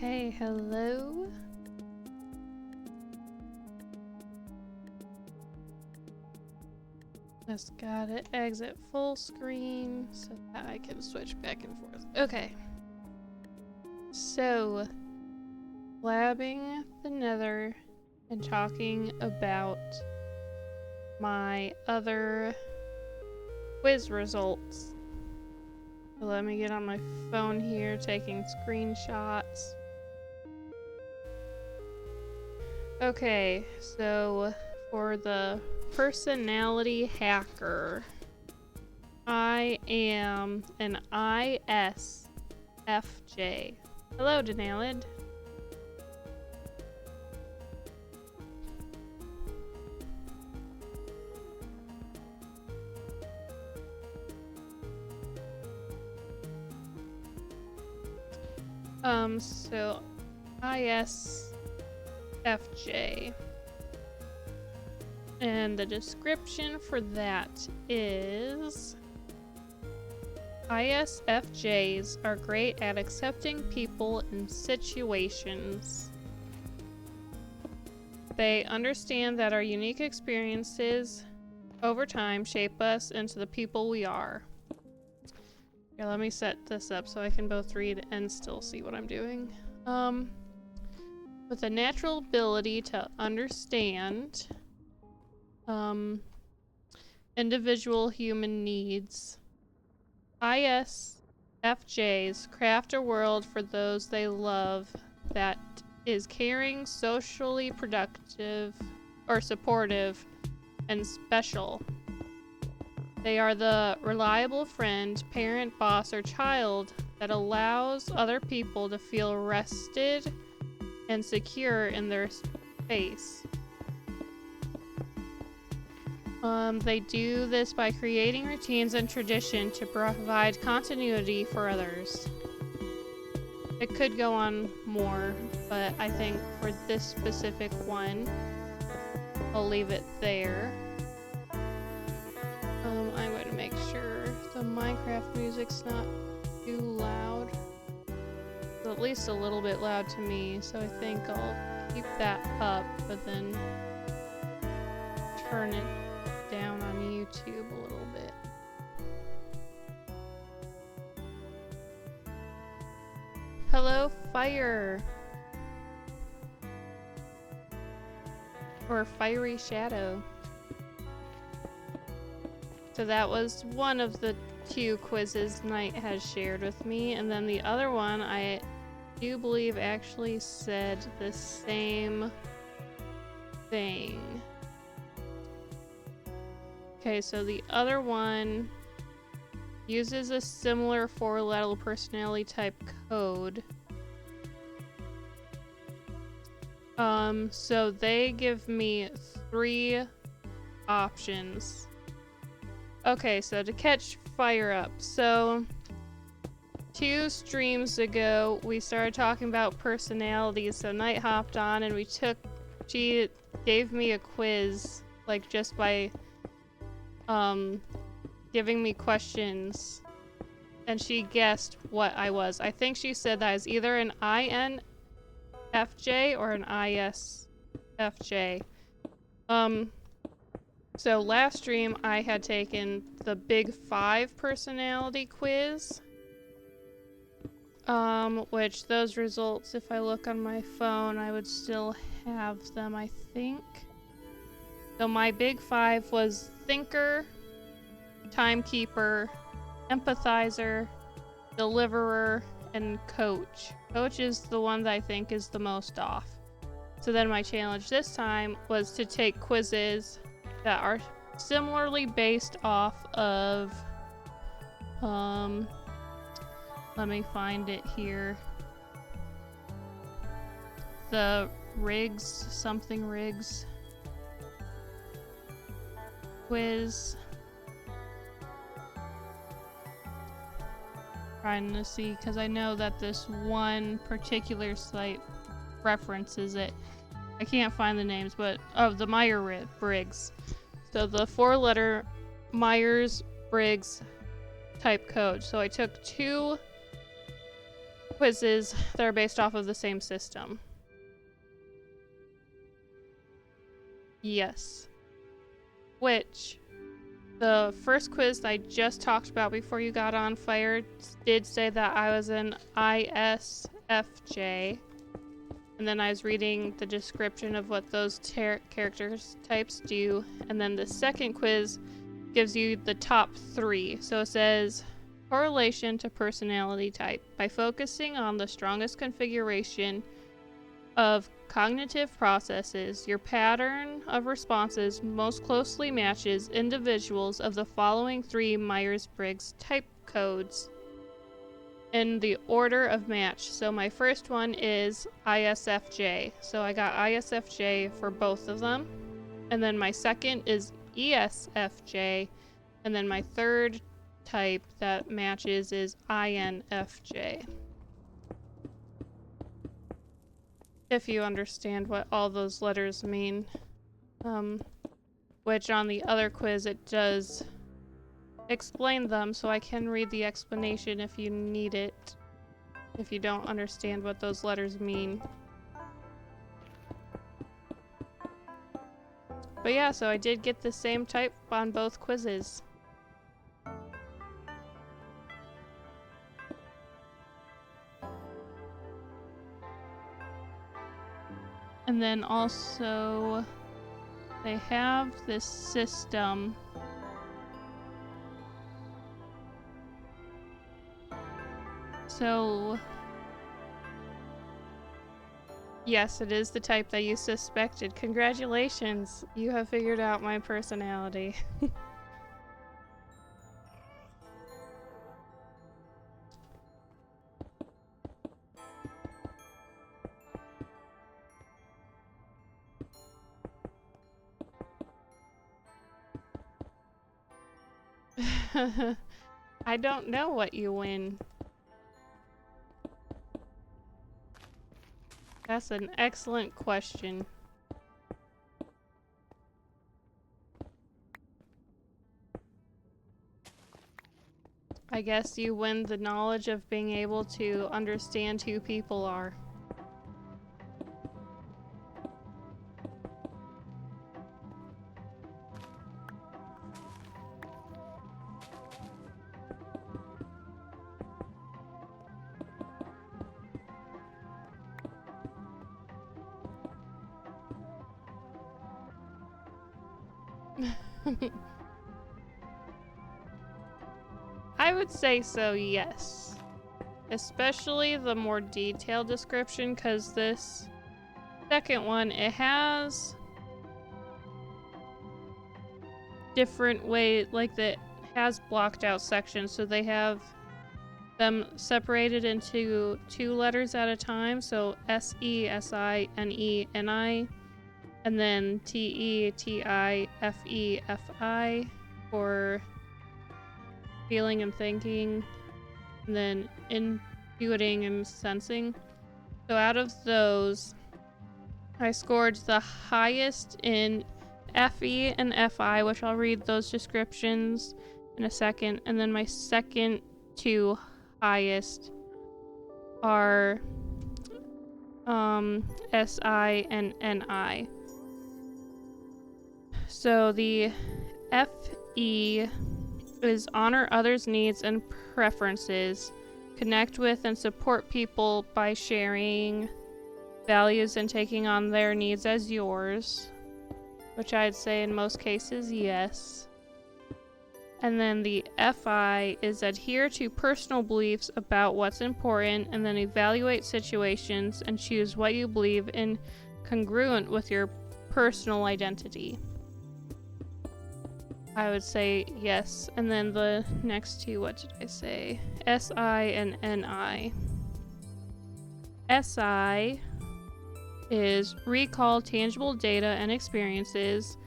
Okay, hello. Just gotta exit full screen so that I can switch back and forth. Okay. So, blabbing the nether and talking about my other quiz results. So let me get on my phone here, taking screenshots. Okay, so for the personality hacker, I am an ISFJ. Hello, Denalid. So ISFJ. And the description for that is ISFJs are great at accepting people and situations. They understand that our unique experiences over time shape us into the people we are. Here, let me set this up so I can both read and still see what I'm doing. With a natural ability to understand individual human needs, ISFJs craft a world for those they love that is caring, socially productive, or supportive, and special. They are the reliable friend, parent, boss, or child that allows other people to feel rested and secure in their space. They do this by creating routines and tradition to provide continuity for others. It could go on more, but I think for this specific one, I'll leave it there. I'm going to make sure the Minecraft music's not too loud. It's at least a little bit loud to me, so I think I'll keep that up, but then turn it down on YouTube a little bit. Hello, fire. Or fiery shadow. So that was one of the two quizzes Knight has shared with me, and then the other one I do believe actually said the same thing. Okay, so the other one uses a similar 4-letter personality type code. So they give me 3 options. Okay, so to catch fire up, so 2 streams ago, we started talking about personalities, so Night hopped on and she gave me a quiz, like just by giving me questions, and she guessed what I was. I think she said that I was either an INFJ or an ISFJ. So last stream I had taken the Big 5 personality quiz. Which those results, if I look on my phone, I would still have them, I think. So my Big 5 was Thinker, Timekeeper, Empathizer, Deliverer, and Coach. Coach is the one that I think is the most off. So then my challenge this time was to take quizzes that are similarly based off of, let me find it here. The something Riggs quiz. Trying to see, because I know that this one particular site references it. I can't find the names, but of the Myers-Briggs. So the 4-letter Myers-Briggs type code. So I took 2 quizzes that are based off of the same system. Yes. Which, the first quiz that I just talked about before you got on fire did say that I was an ISFJ. And then I was reading the description of what those character types do. And then the second quiz gives you the top 3. So it says correlation to personality type. By focusing on the strongest configuration of cognitive processes, your pattern of responses most closely matches individuals of the following 3 Myers-Briggs type codes in the order of match. So my first one is ISFJ. So I got ISFJ for both of them. And then my second is ESFJ. And then my third type that matches is INFJ. If you understand what all those letters mean. Which on the other quiz it does explain them, so I can read the explanation if you need it, if you don't understand what those letters mean. But yeah, so I did get the same type on both quizzes. And then also they have this system. So yes, it is the type that you suspected. Congratulations, you have figured out my personality. I don't know what you win. That's an excellent question. I guess you win the knowledge of being able to understand who people are. I would say so, yes. Especially the more detailed description, because this second one, it has different ways, like that has blocked out sections, so they have them separated into 2 letters at a time, so S-E, S-I, N-E, N-I, and then T-E, T-I, F-E, F-I for feeling and thinking, and then intuiting and sensing. So out of those, I scored the highest in FE and FI, which I'll read those descriptions in a second. And then my second two highest are SI and NI. So the FE is honor others' needs and preferences, connect with and support people by sharing values and taking on their needs as yours, which I'd say in most cases, yes. And then the FI is adhere to personal beliefs about what's important and then evaluate situations and choose what you believe in congruent with your personal identity. I would say yes. And then the next two, what did I say? SI and NI. SI is recall tangible data and experiences,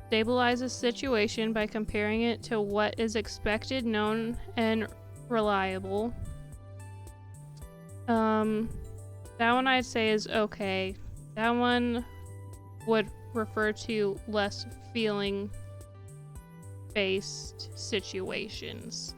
stabilize a situation by comparing it to what is expected, known, and reliable. That one I'd say is okay. That one would refer to less feeling based situations.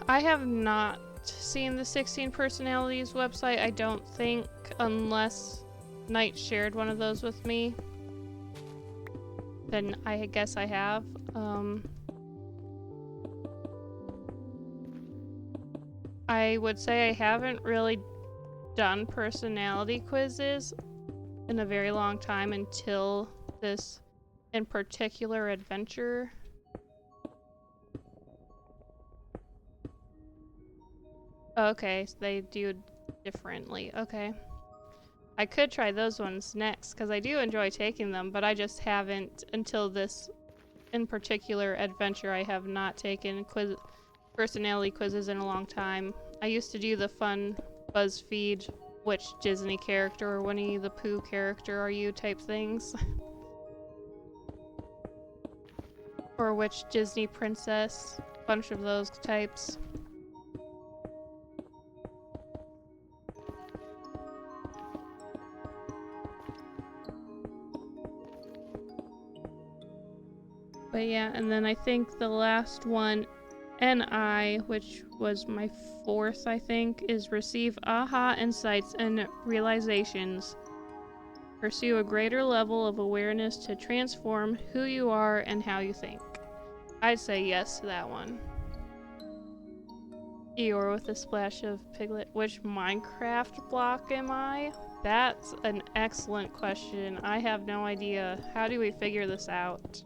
I have not seen the 16 Personalities website, I don't think, unless Knight shared one of those with me. Then I guess I have. I would say I haven't really done personality quizzes in a very long time until this in particular adventure. Okay, so they do differently. Okay. I could try those ones next, because I do enjoy taking them, but I just haven't, until this in particular adventure, I have not taken personality quizzes in a long time. I used to do the fun BuzzFeed, which Disney character or Winnie the Pooh character are you type things. Or which Disney princess, a bunch of those types. But yeah, and then I think the last one, NI, which was my fourth, I think, is receive aha insights and realizations. Pursue a greater level of awareness to transform who you are and how you think. I'd say yes to that one. Eeyore with a splash of Piglet. Which Minecraft block am I? That's an excellent question. I have no idea. How do we figure this out?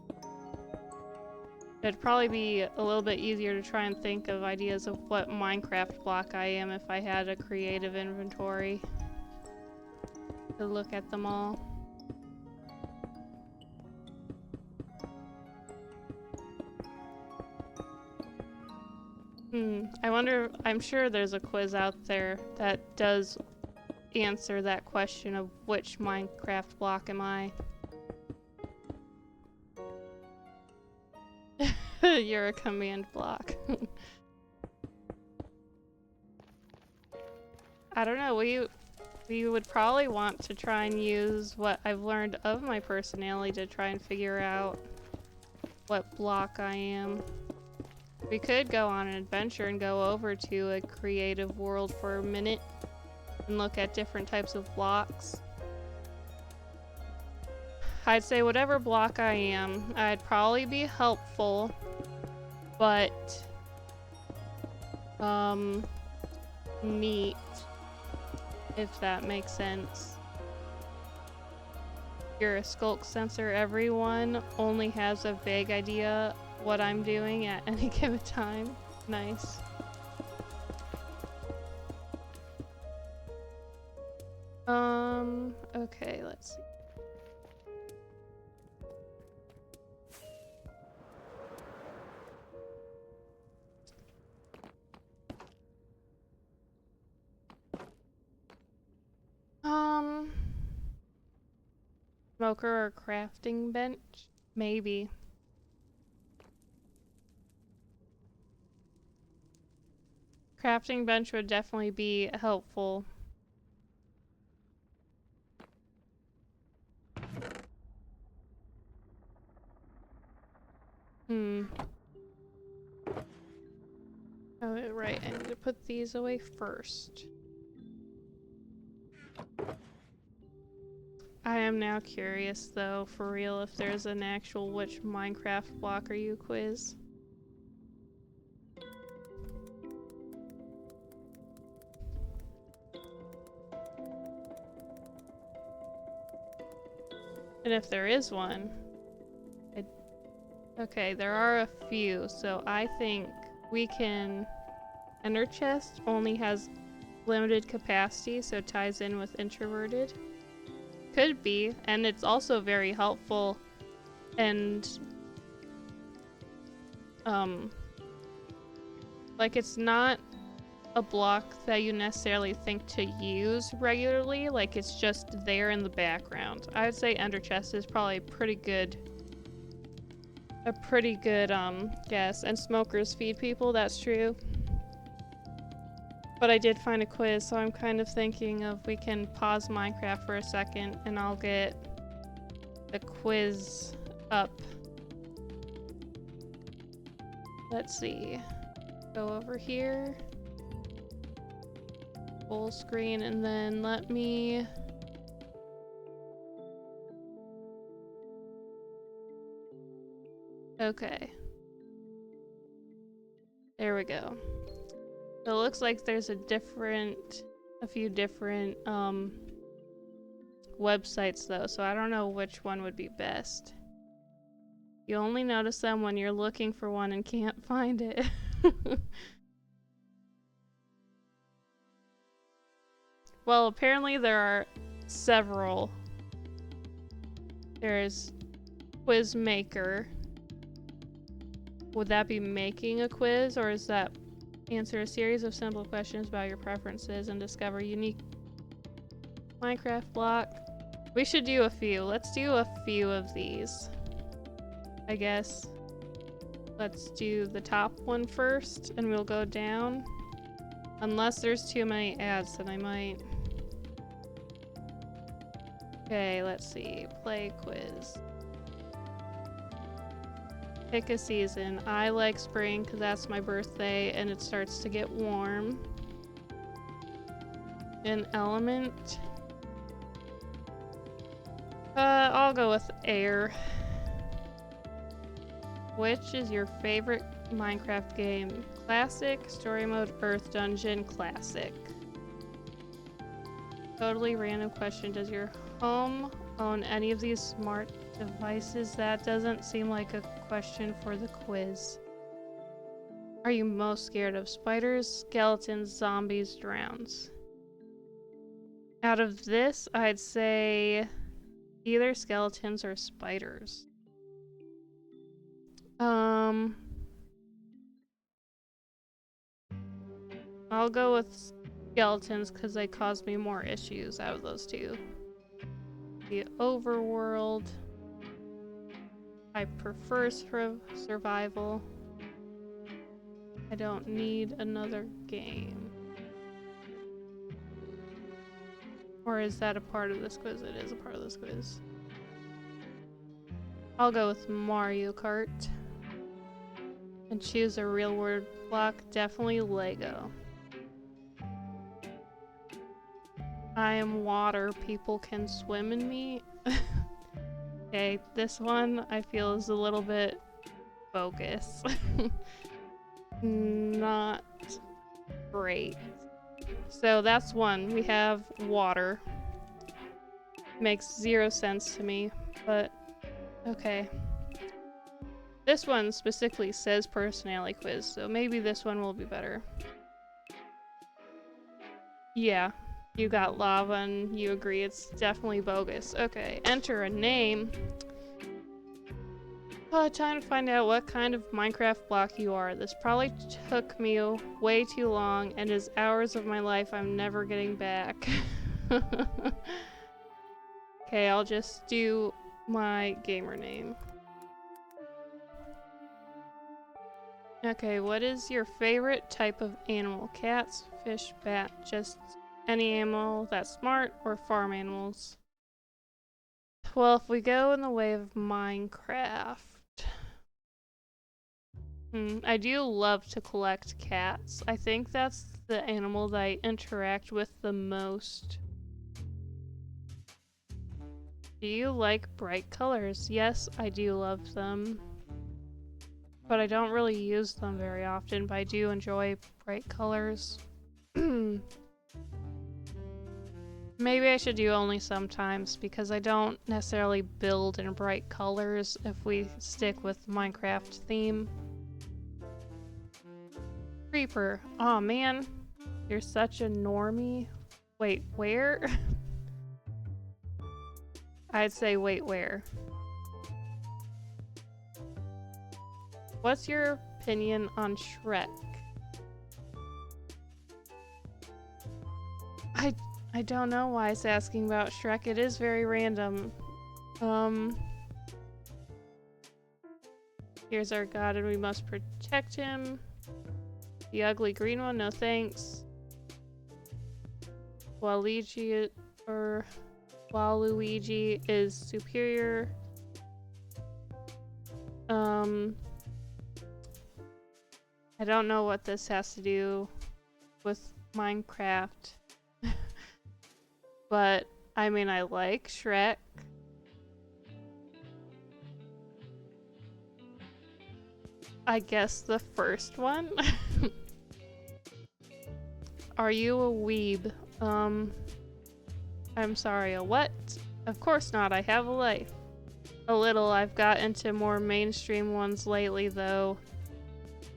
It'd probably be a little bit easier to try and think of ideas of what Minecraft block I am if I had a creative inventory to look at them all. I wonder, I'm sure there's a quiz out there that does answer that question of which Minecraft block am I. You're a command block. I don't know, we would probably want to try and use what I've learned of my personality to try and figure out what block I am. We could go on an adventure and go over to a creative world for a minute and look at different types of blocks. I'd say whatever block I am, I'd probably be helpful, but neat, if that makes sense. You're a skulk sensor. Everyone only has a vague idea what I'm doing at any given time. Nice. Okay, let's see. smoker or crafting bench? Maybe. Crafting bench would definitely be helpful. Oh, right. I need to put these away first. I am now curious, though, for real, if there's an actual which Minecraft block are you quiz. And if there is one, okay, there are a few, so I think we can... Ender chest only has limited capacity, so it ties in with introverted. Could be, and it's also very helpful, and like, it's not a block that you necessarily think to use regularly, like it's just there in the background. I would say ender chest is probably a pretty good guess. And smokers feed people, that's true. But I did find a quiz, so I'm kind of thinking of we can pause Minecraft for a second and I'll get the quiz up. Let's see. Go over here. Full screen, and then let me... Okay. There we go. So it looks like there's a few different websites though, so I don't know which one would be best. You only notice them when you're looking for one and can't find it. Well, apparently there are several. There's Quiz Maker. Would that be making a quiz, or is that answer a series of simple questions about your preferences and discover unique Minecraft block? We should do a few. Let's do a few of these, I guess. Let's do the top one first, and we'll go down. Unless there's too many ads, then I might... Okay, let's see. Play quiz. Pick a season. I like spring because that's my birthday and it starts to get warm. An element. I'll go with air. Which is your favorite Minecraft game? Classic, story mode, Earth Dungeon, classic. Totally random question. Does your home own any of these smart devices? That doesn't seem like a question for the quiz. Are you most scared of spiders, skeletons, zombies, drowns? Out of this, I'd say either skeletons or spiders. I'll go with skeletons because they cause me more issues out of those two. The overworld. I prefer survival. I don't need another game. Or is that a part of this quiz? It is a part of this quiz. I'll go with Mario Kart. And choose a real world block. Definitely Lego. I am water. People can swim in me. Okay, this one I feel is a little bit bogus. Not great. So that's one. We have water. Makes zero sense to me, but okay. This one specifically says personality quiz, so maybe this one will be better. Yeah, you got lava and you agree it's definitely bogus. Okay, enter a name. Time to find out what kind of Minecraft block you are. This probably took me way too long and is hours of my life I'm never getting back. Okay, I'll just do my gamer name. Okay, what is your favorite type of animal? Cats, fish, bat, just any animal that's smart, or farm animals? Well, if we go in the way of Minecraft, I do love to collect cats. I think that's the animal that I interact with the most. Do you like bright colors? Yes, I do love them. But I don't really use them very often, but I do enjoy bright colors. Maybe I should do only sometimes, because I don't necessarily build in bright colors if we stick with Minecraft theme. Creeper. Aw, man. You're such a normie. Wait, where? I'd say wait, where? What's your opinion on Shrek? I don't know why it's asking about Shrek. It is very random. Here's our god and we must protect him. The ugly green one, no thanks. Waluigi is superior. I don't know what this has to do with Minecraft. But, I mean, I like Shrek. I guess the first one? Are you a weeb? I'm sorry, a what? Of course not, I have a life. A little, I've got into more mainstream ones lately, though.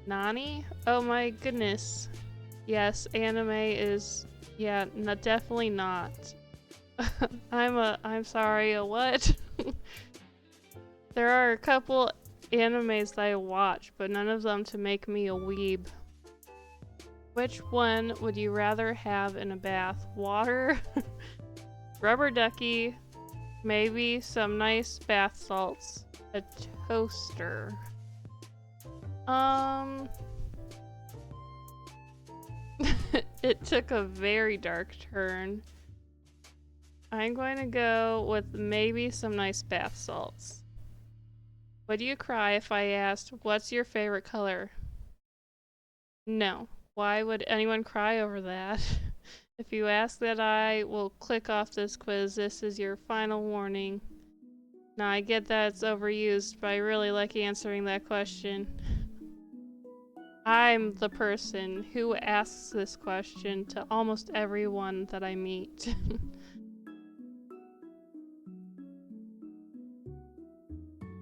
Nani? Oh my goodness. Yes, anime is... yeah, no, definitely not. I'm sorry, a what? There are a couple animes that I watch, but none of them to make me a weeb. Which one would you rather have in a bath? Water? Rubber ducky? Maybe some nice bath salts. A toaster. It took a very dark turn. I'm going to go with maybe some nice bath salts. Would you cry if I asked, what's your favorite color? No. Why would anyone cry over that? If you ask that, I will click off this quiz. This is your final warning. Now, I get that it's overused, but I really like answering that question. I'm the person who asks this question to almost everyone that I meet.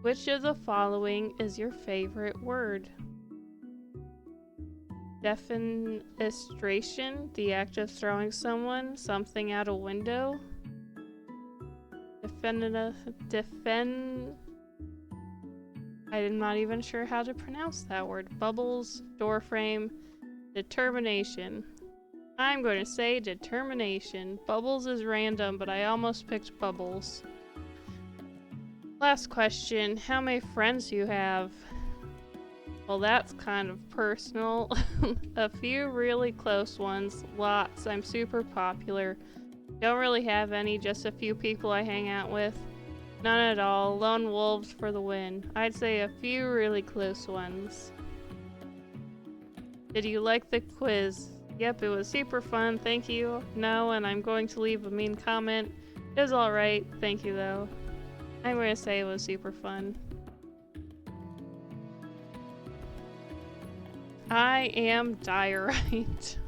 Which of the following is your favorite word? Defenestration, the act of throwing something out a window. I'm not even sure how to pronounce that word. Bubbles, doorframe, determination. I'm going to say determination. Bubbles is random, but I almost picked bubbles. Last question, how many friends do you have? Well, that's kind of personal. A few really close ones, lots. I'm super popular. Don't really have any, just a few people I hang out with. None at all. Lone wolves for the win. I'd say a few really close ones. Did you like the quiz? Yep, it was super fun, thank you. No, and I'm going to leave a mean comment. It was alright, thank you though. I'm going to say it was super fun. I am diorite.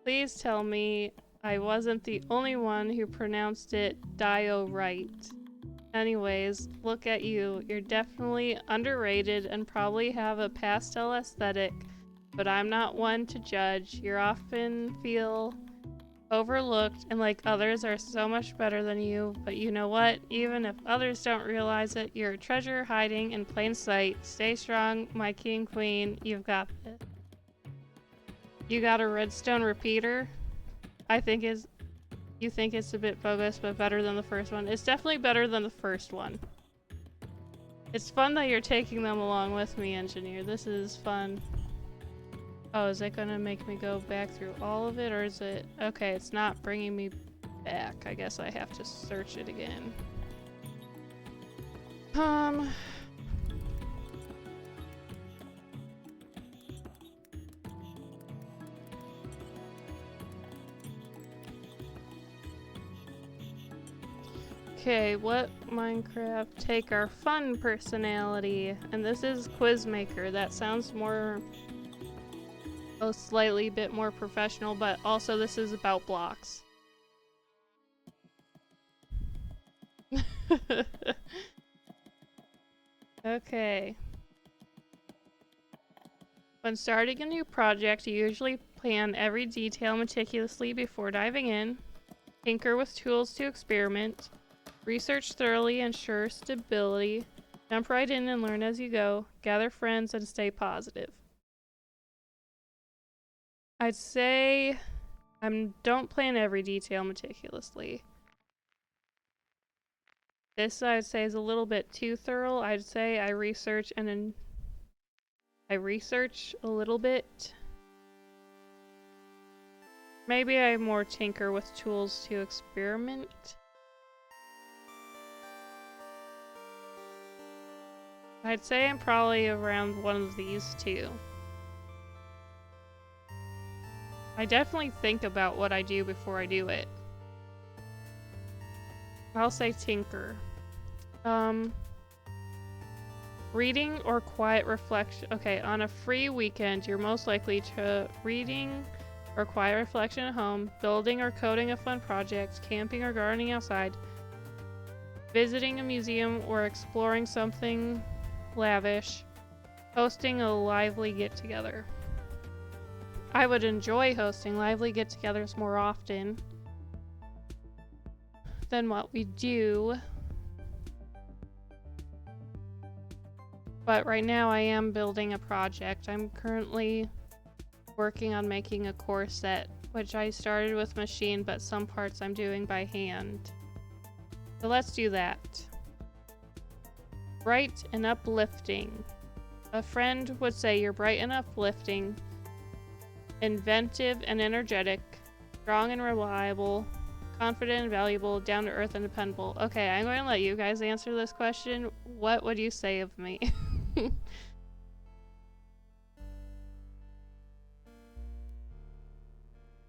Please tell me I wasn't the only one who pronounced it diorite. Anyways, look at you. You're definitely underrated and probably have a pastel aesthetic, but I'm not one to judge. You often feel overlooked and like others are so much better than you, but you know what? Even if others don't realize it, you're a treasure hiding in plain sight. Stay strong, my king queen. You've got this. You got a redstone repeater? I think is... You think it's a bit bogus, but better than the first one. It's definitely better than the first one. It's fun that you're taking them along with me, engineer. This is fun. Oh, is it gonna make me go back through all of it, or is it... Okay, it's not bringing me back. I guess I have to search it again. Okay, what Minecraft? Take our fun personality. And this is Quizmaker. That sounds more... Oh, slightly bit more professional, but also this is about blocks. Okay. When starting a new project, you usually plan every detail meticulously before diving in, tinker with tools to experiment, research thoroughly, ensure stability, jump right in and learn as you go, gather friends, and stay positive. I'd say don't plan every detail meticulously. This I'd say is a little bit too thorough. I'd say I research a little bit. Maybe I more tinker with tools to experiment. I'd say I'm probably around one of these two. I definitely think about what I do before I do it. I'll say tinker. Reading or quiet reflection. Okay, on a free weekend, you're most likely to reading or quiet reflection at home, building or coding a fun project, camping or gardening outside, visiting a museum or exploring something lavish, hosting a lively get-together. I would enjoy hosting lively get-togethers more often than what we do. But right now I am building a project. I'm currently working on making a core set, which I started with machine, but some parts I'm doing by hand. So let's do that. Bright and uplifting. A friend would say you're bright and uplifting, inventive and energetic, strong and reliable, confident and valuable, down to earth and dependable. Okay, I'm going to let you guys answer this question. What would you say of me?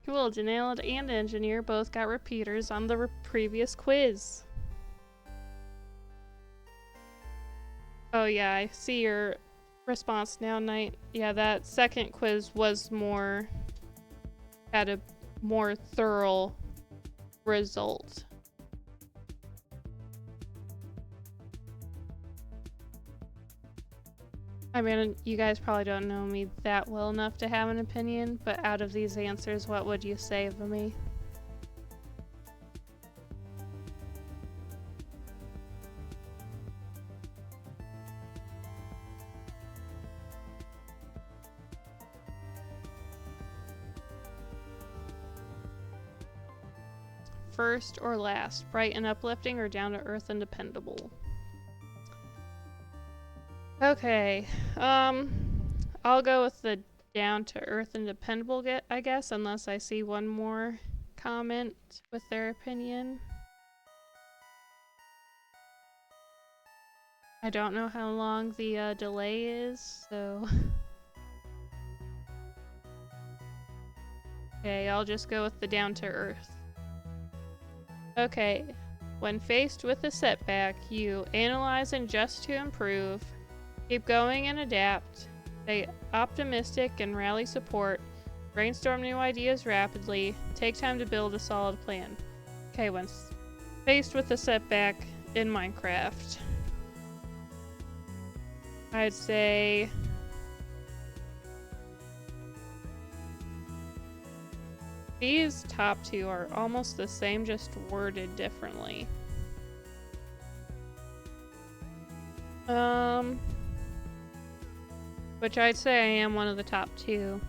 Cool, Janelle and Engineer both got repeaters on the previous quiz. Oh yeah, I see your response now, Knight. Yeah, that second quiz was had a more thorough result. I mean, you guys probably don't know me that well enough to have an opinion, but out of these answers, what would you say of me? First or last, bright and uplifting or down to earth and dependable? Okay, I'll go with the down to earth and dependable, I guess, unless I see one more comment with their opinion. I don't know how long the delay is, so... Okay, I'll just go with the down to earth. Okay, when faced with a setback, you analyze and adjust to improve, keep going and adapt, stay optimistic and rally support, brainstorm new ideas rapidly, take time to build a solid plan. Okay, when faced with a setback in Minecraft, I'd say... These top two are almost the same, just worded differently. Which I'd say I am one of the top two.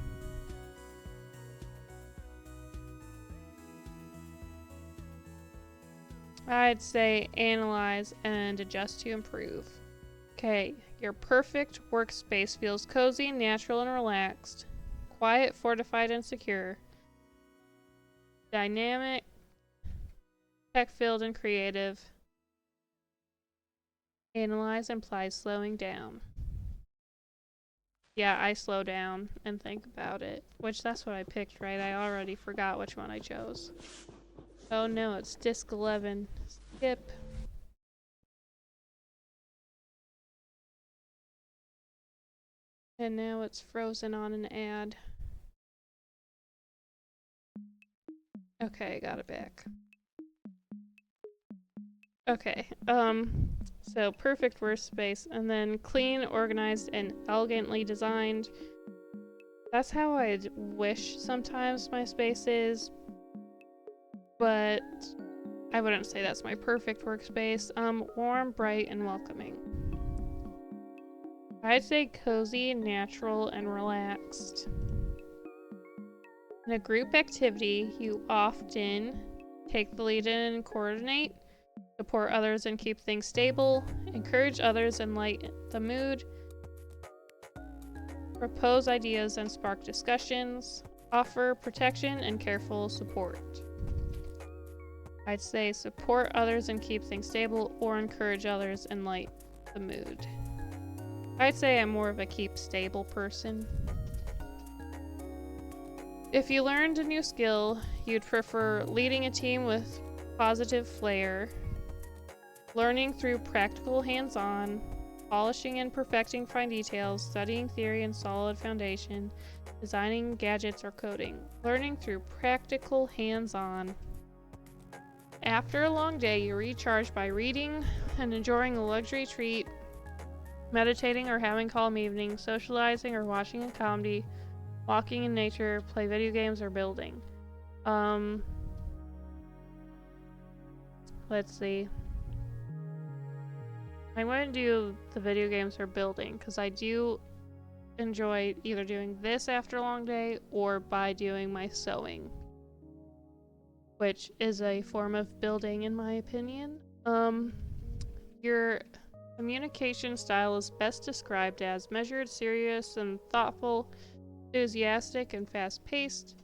I'd say analyze and adjust to improve. Okay, your perfect workspace feels cozy, natural, and relaxed. Quiet, fortified, and secure. Dynamic, tech-filled, and creative. Analyze implies slowing down. Yeah, I slow down and think about it. Which, that's what I picked, right? I already forgot which one I chose. Oh no, it's disc 11. Skip. And now it's frozen on an ad. Okay, got it back. Okay, so perfect workspace, and then clean, organized, and elegantly designed. That's how I wish sometimes my space is, but I wouldn't say that's my perfect workspace. Warm, bright, and welcoming. I'd say cozy, natural, and relaxed. In a group activity, you often take the lead in and coordinate, support others and keep things stable, encourage others and lighten the mood, propose ideas and spark discussions, offer protection and careful support. I'd say support others and keep things stable, or encourage others and lighten the mood. I'd say I'm more of a keep stable person. If you learned a new skill, you'd prefer leading a team with positive flair, learning through practical hands-on, polishing and perfecting fine details, studying theory and solid foundation, designing gadgets or coding, learning through practical hands-on. After a long day, you recharge by reading and enjoying a luxury treat, meditating or having calm evenings, socializing or watching a comedy, walking in nature, play video games, or building. Let's see. I'm going to do the video games or building, because I do enjoy either doing this after a long day or by doing my sewing, which is a form of building in my opinion. Your communication style is best described as measured, serious, and thoughtful, enthusiastic and fast-paced,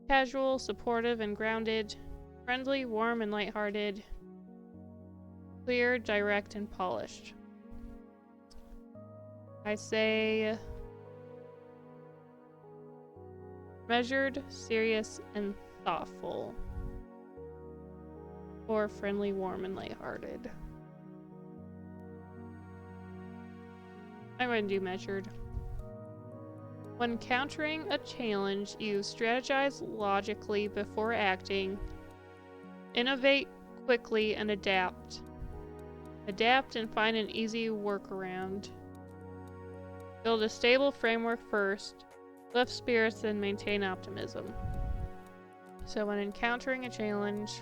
casual, supportive and grounded, friendly, warm and lighthearted, clear, direct, and polished. I say measured, serious, and thoughtful, or friendly, warm, and lighthearted. I'm going to do measured. When encountering a challenge, you strategize logically before acting, innovate quickly, and adapt. Adapt and find an easy workaround. Build a stable framework first, lift spirits, and maintain optimism. So when encountering a challenge,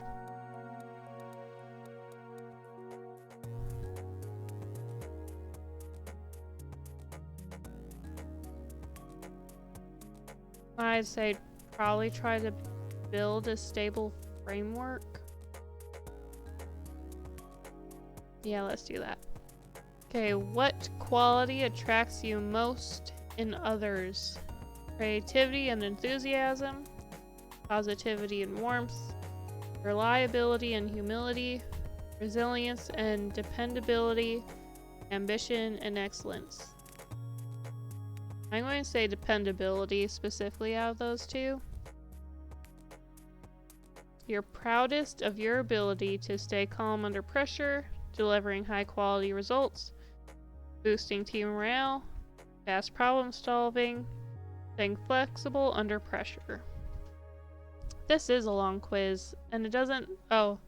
I'd say probably try to build a stable framework. Yeah, let's do that. Okay, what quality attracts you most in others? Creativity and enthusiasm, positivity and warmth, reliability and humility, resilience and dependability, ambition and excellence. I'm going to say dependability specifically out of those two. You're proudest of your ability to stay calm under pressure, delivering high quality results, boosting team morale, fast problem solving, staying flexible under pressure. This is a long quiz, and it doesn't... Oh,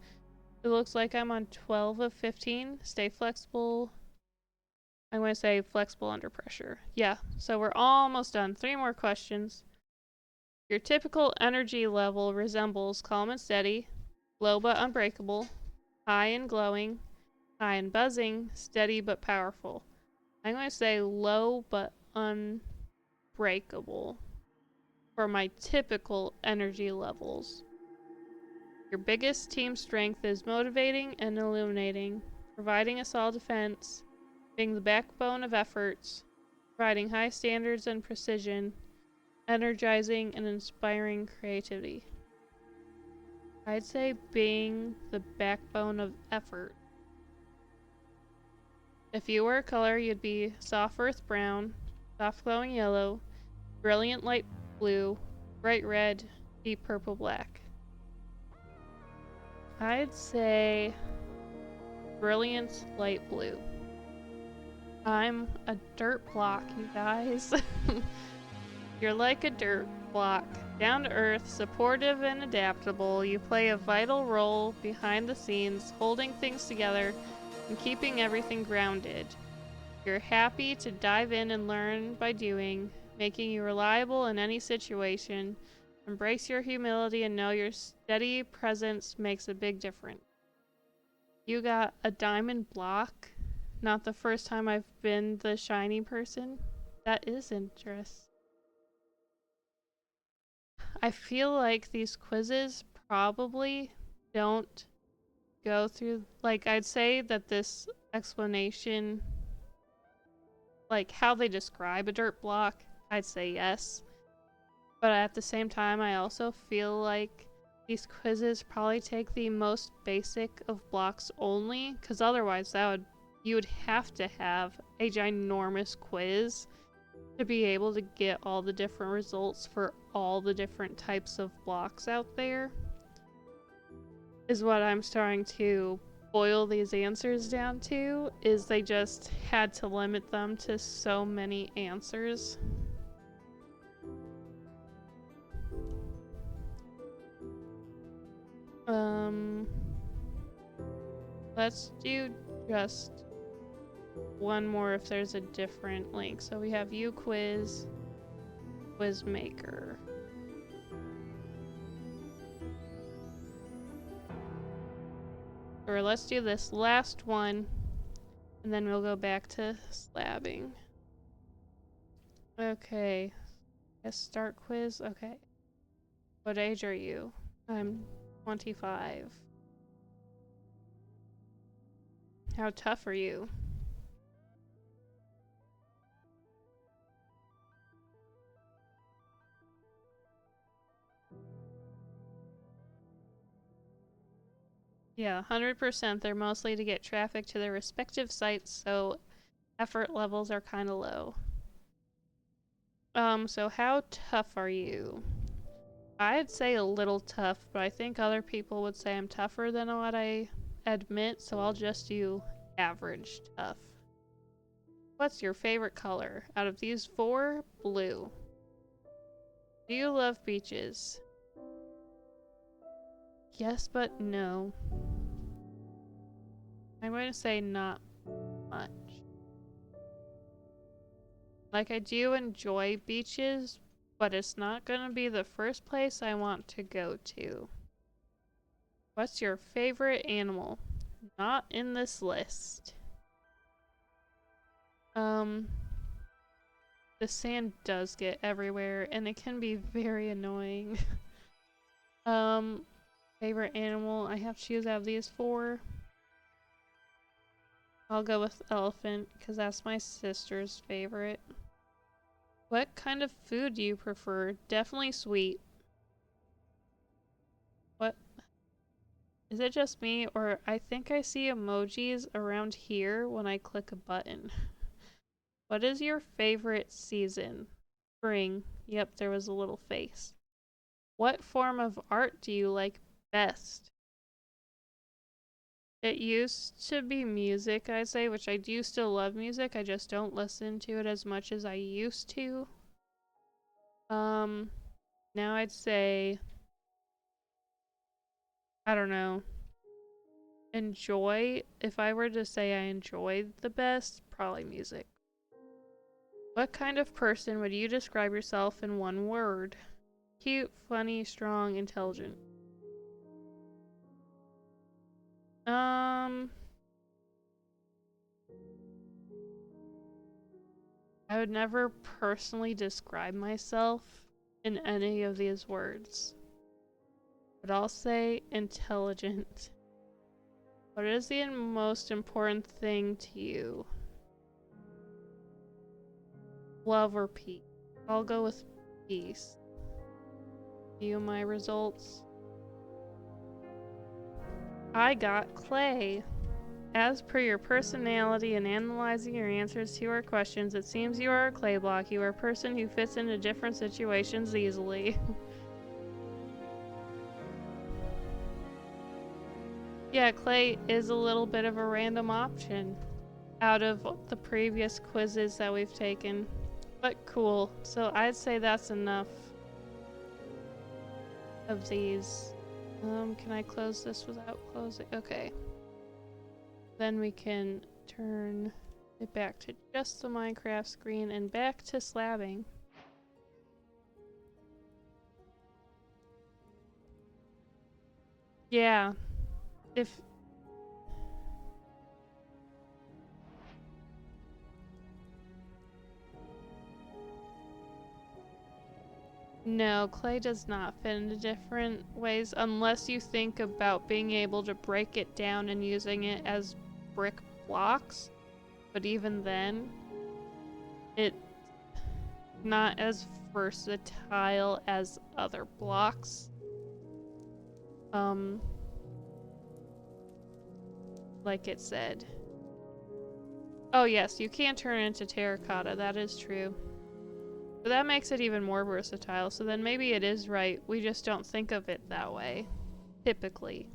it looks like I'm on 12 of 15. Stay flexible. I'm going to say flexible under pressure. Yeah, so we're almost done. 3 more questions. Your typical energy level resembles calm and steady, low but unbreakable, high and glowing, high and buzzing, steady but powerful. I'm going to say low but unbreakable for my typical energy levels. Your biggest team strength is motivating and illuminating, providing a solid defense, being the backbone of efforts, providing high standards and precision, energizing and inspiring creativity. I'd say being the backbone of effort. If you were a color, you'd be soft earth brown, soft glowing yellow, brilliant light blue, bright red, deep purple black. I'd say brilliant light blue. I'm a dirt block, you guys. You're like a dirt block. Down to earth, supportive and adaptable, you play a vital role behind the scenes, holding things together and keeping everything grounded. You're happy to dive in and learn by doing, making you reliable in any situation. Embrace your humility and know your steady presence makes a big difference. You got a diamond block. Not the first time I've been the shiny person. That is interesting. I feel like these quizzes probably don't go through, like, I'd say that this explanation, like how they describe a dirt block, I'd say yes. But at the same time, I also feel like these quizzes probably take the most basic of blocks only, because otherwise you would have to have a ginormous quiz to be able to get all the different results for all the different types of blocks out there, is what I'm starting to boil these answers down to, is they just had to limit them to so many answers. Let's do just one more if there's a different link. So we have you quiz, quiz maker. Or let's do this last one and then we'll go back to slabbing. Okay. Let's start quiz. Okay. What age are you? I'm 25. How tough are you? Yeah, 100%. They're mostly to get traffic to their respective sites, so effort levels are kind of low. So how tough are you? I'd say a little tough, but I think other people would say I'm tougher than what I admit, so I'll just do average tough. What's your favorite color? Out of these four, blue. Do you love beaches? Yes, but no. I'm going to say not much. Like, I do enjoy beaches, but it's not going to be the first place I want to go to. What's your favorite animal? Not in this list. The sand does get everywhere, and it can be very annoying. Favorite animal? I have to choose out of these four. I'll go with elephant, because that's my sister's favorite. What kind of food do you prefer? Definitely sweet. What? Is it just me, or I think I see emojis around here when I click a button? What is your favorite season? Spring. Yep, there was a little face. What form of art do you like best? It used to be music, I'd say, which I do still love music. I just don't listen to it as much as I used to. Now I'd say, I don't know. Enjoy. If I were to say I enjoyed the best, probably music. What kind of person would you describe yourself in one word? Cute, funny, strong, intelligent. I would never personally describe myself in any of these words. but I'll say intelligent. What is the most important thing to you? Love or peace? I'll go with peace. View my results. I got clay. As per your personality and analyzing your answers to our questions, it seems you are a clay block. You are a person who fits into different situations easily. Yeah, clay is a little bit of a random option out of the previous quizzes that we've taken. But cool. So I'd say that's enough of these. Can I close this without closing? Okay. Then we can turn it back to just the Minecraft screen and back to slabbing. Yeah. If... No, clay does not fit into different ways unless you think about being able to break it down and using it as brick blocks. But even then, it's not as versatile as other blocks. Like it said. Oh yes, you can turn it into terracotta, that is true. But that makes it even more versatile, so then maybe it is right. We just don't think of it that way. Typically.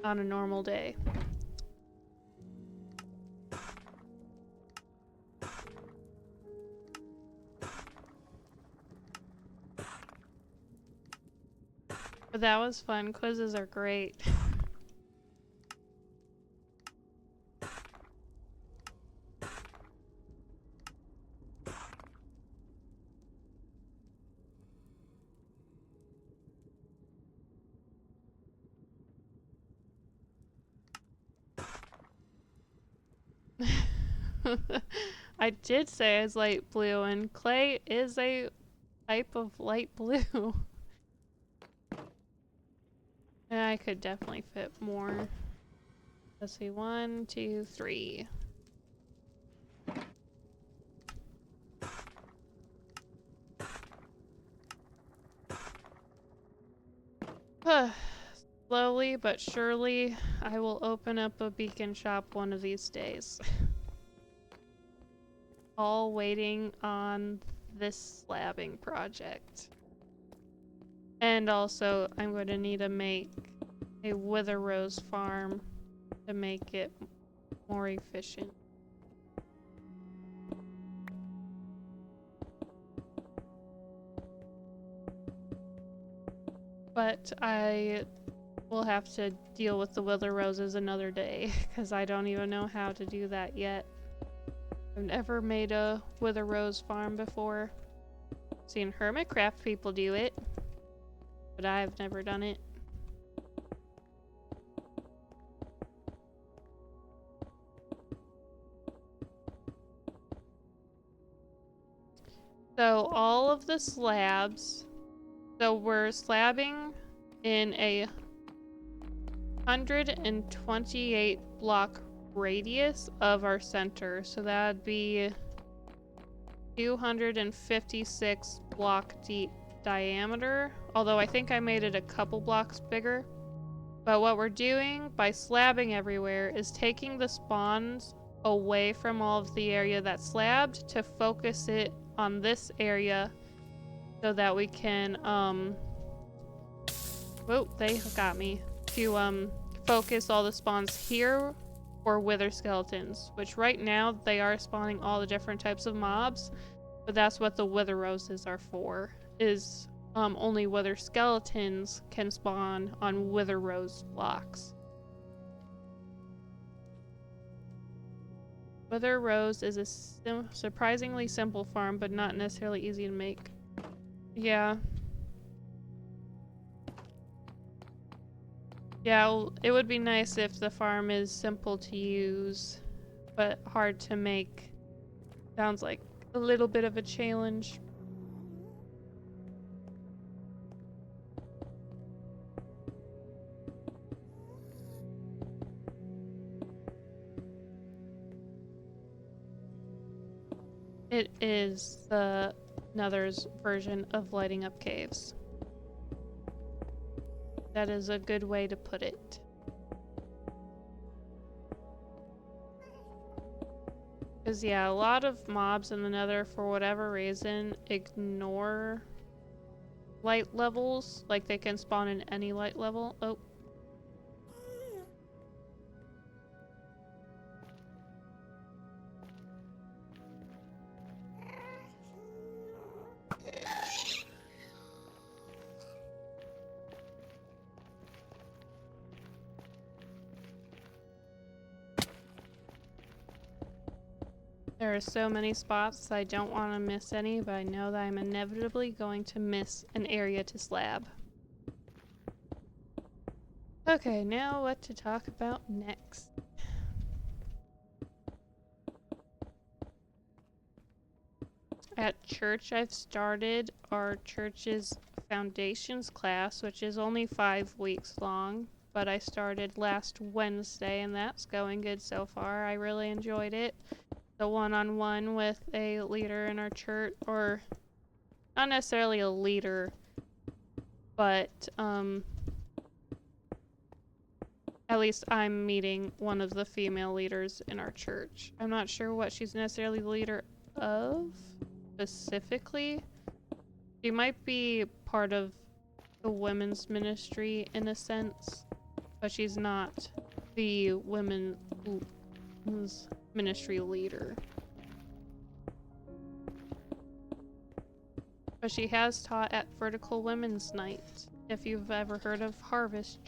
On a normal day. But that was fun. Quizzes are great. I did say it's light blue, and clay is a type of light blue. And I could definitely fit more. Let's see, 1, 2, 3. Slowly but surely, I will open up a beacon shop one of these days. All waiting on this slabbing project. And also, I'm going to need to make a wither rose farm to make it more efficient. But I will have to deal with the wither roses another day, because I don't even know how to do that yet. I've never made a wither rose farm before. Seen Hermitcraft people do it, but I've never done it. So all of the slabs, so we're slabbing in a 128 block radius of our center, so that'd be 256 block deep diameter, although I think I made it a couple blocks bigger. But what we're doing by slabbing everywhere is taking the spawns away from all of the area that's slabbed to focus it on this area so that we can whoa, they got me, to focus all the spawns here for wither skeletons, which right now they are spawning all the different types of mobs, but that's what the wither roses are for, is only wither skeletons can spawn on wither rose blocks. Wither rose is a surprisingly simple farm, but not necessarily easy to make. Yeah. Yeah, it would be nice if the farm is simple to use, but hard to make. Sounds like a little bit of a challenge. It is the Nether's version of lighting up caves. That is a good way to put it. Because, yeah, a lot of mobs in the Nether, for whatever reason, ignore light levels. Like, they can spawn in any light level. Oh. There are so many spots I don't want to miss any, but I know that I'm inevitably going to miss an area to slab. Okay, now what to talk about next. At church, I've started our church's foundations class, which is only 5 weeks long, but I started last Wednesday and that's going good so far. I really enjoyed it. The one-on-one with a leader in our church, or not necessarily a leader, but at least I'm meeting one of the female leaders in our church. I'm not sure what she's necessarily the leader of specifically. She might be part of the women's ministry in a sense, but she's not the women's ministry leader. But she has taught at Vertical Women's Night, if you've ever heard of Harvest.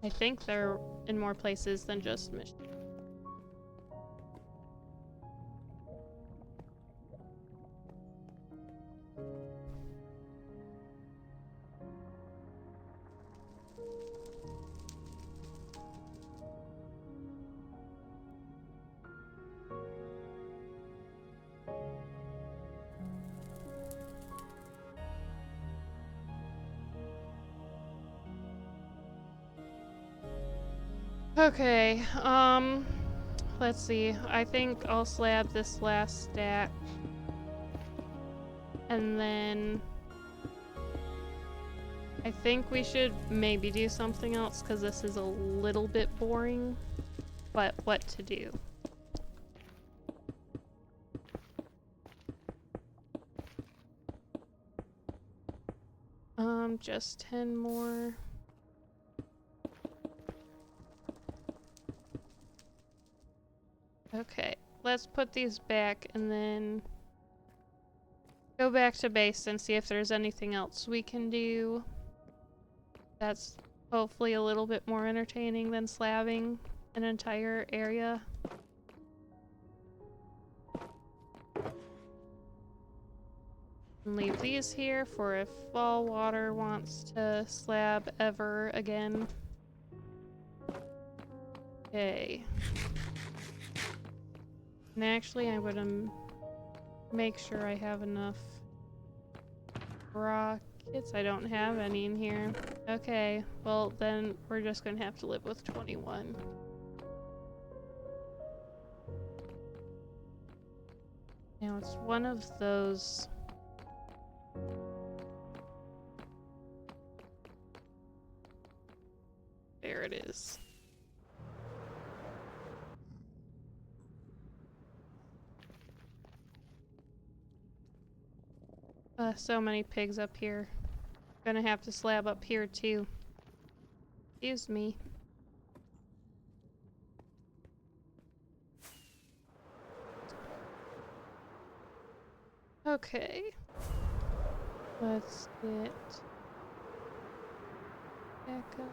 I think they're in more places than just Michigan. Okay, let's see. I think I'll slab this last stack. And then I think we should maybe do something else because this is a little bit boring. But what to do? Just 10 more. Okay, let's put these back and then go back to base and see if there's anything else we can do that's hopefully a little bit more entertaining than slabbing an entire area. And leave these here for if Fall Water wants to slab ever again. Okay. And actually, I'm gonna make sure I have enough rockets. I don't have any in here. Okay, well then we're just gonna have to live with 21. Now it's one of those. There it is. So many pigs up here. Gonna have to slab up here too. Excuse me. Okay. Let's get back up.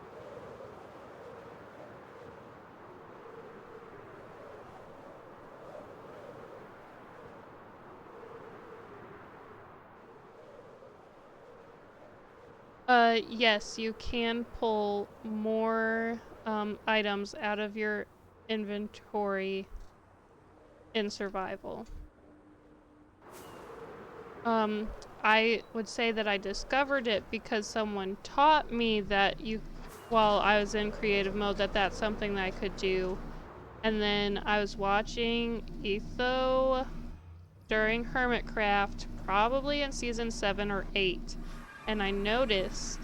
Yes, you can pull more items out of your inventory in survival. I would say that I discovered it because someone taught me that while I was in creative mode, that's something that I could do. And then I was watching Etho during Hermitcraft, probably in season 7 or 8, and I noticed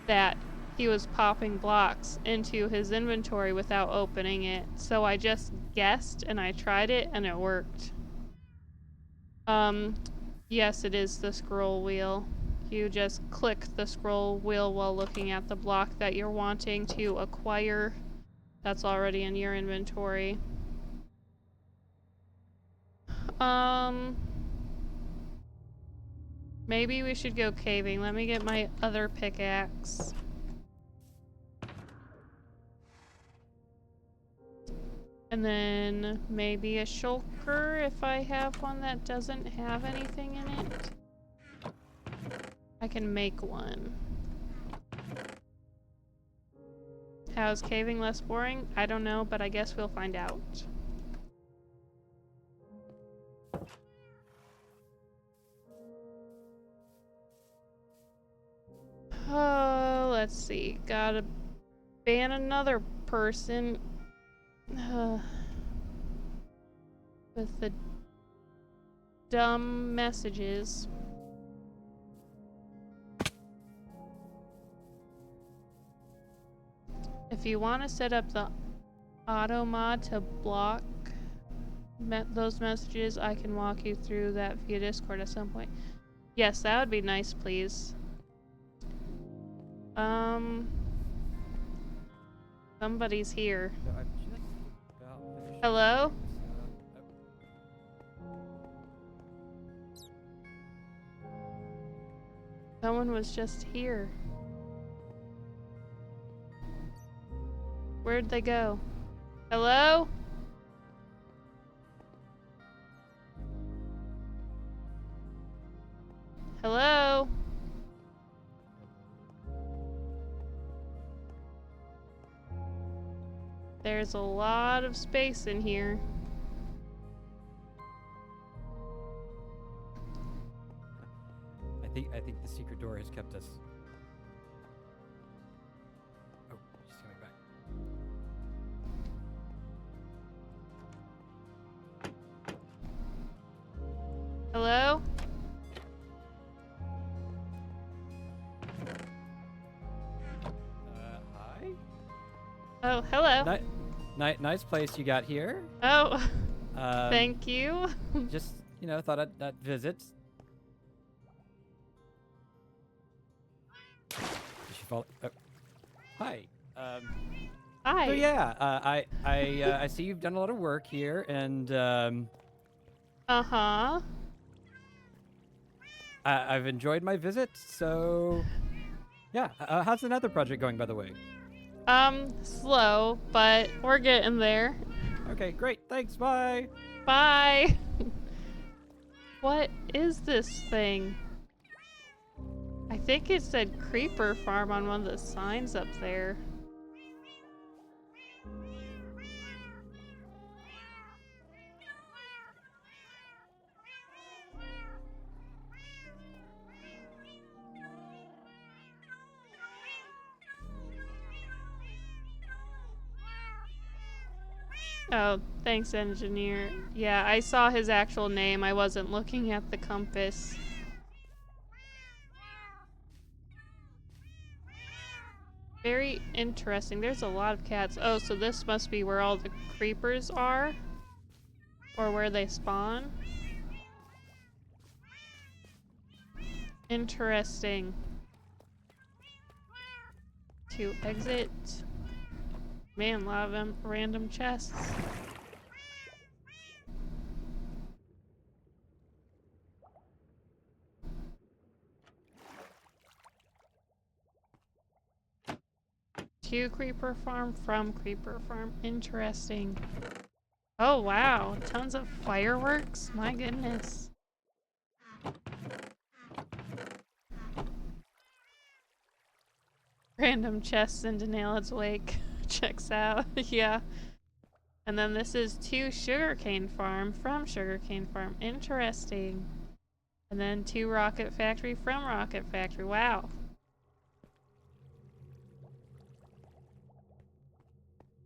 that he was popping blocks into his inventory without opening it. So I just guessed and I tried it and it worked. Yes, it is the scroll wheel. You just click the scroll wheel while looking at the block that you're wanting to acquire that's already in your inventory. Maybe we should go caving. Let me get my other pickaxe. And then maybe a shulker if I have one that doesn't have anything in it. I can make one. How is caving less boring? I don't know, but I guess we'll find out. Oh, let's see. Gotta ban another person. With the dumb messages. If you want to set up the auto mod to block those messages, I can walk you through that via Discord at some point. Yes, that would be nice, please. Somebody's here. Hello? Someone was just here. Where'd they go? Hello? Hello? There's a lot of space in here. I think the secret door has kept us. Oh, she's coming back. Hello? Hi? Oh, hello. Nice place you got here. Oh, thank you. Just, thought I'd visit. Did she fall? Oh. Hi. Hi. So yeah, I see you've done a lot of work here, and Uh-huh. I've enjoyed my visit. So yeah, how's the Nether project going, by the way? Slow, but we're getting there. Okay, great. Thanks. Bye. Bye. What is this thing? I think it said Creeper Farm on one of the signs up there. Oh, thanks, engineer. Yeah, I saw his actual name. I wasn't looking at the compass. Very interesting. There's a lot of cats. Oh, so this must be where all the creepers are? Or where they spawn? Interesting. To exit. Man, a lot of them random chests. To Creeper Farm from Creeper Farm. Interesting. Oh wow, tons of fireworks? My goodness. Random chests in Denailad's Wake. Checks out. Yeah. And then this is to Sugarcane Farm from Sugarcane Farm. Interesting. And then to Rocket Factory from Rocket Factory. Wow.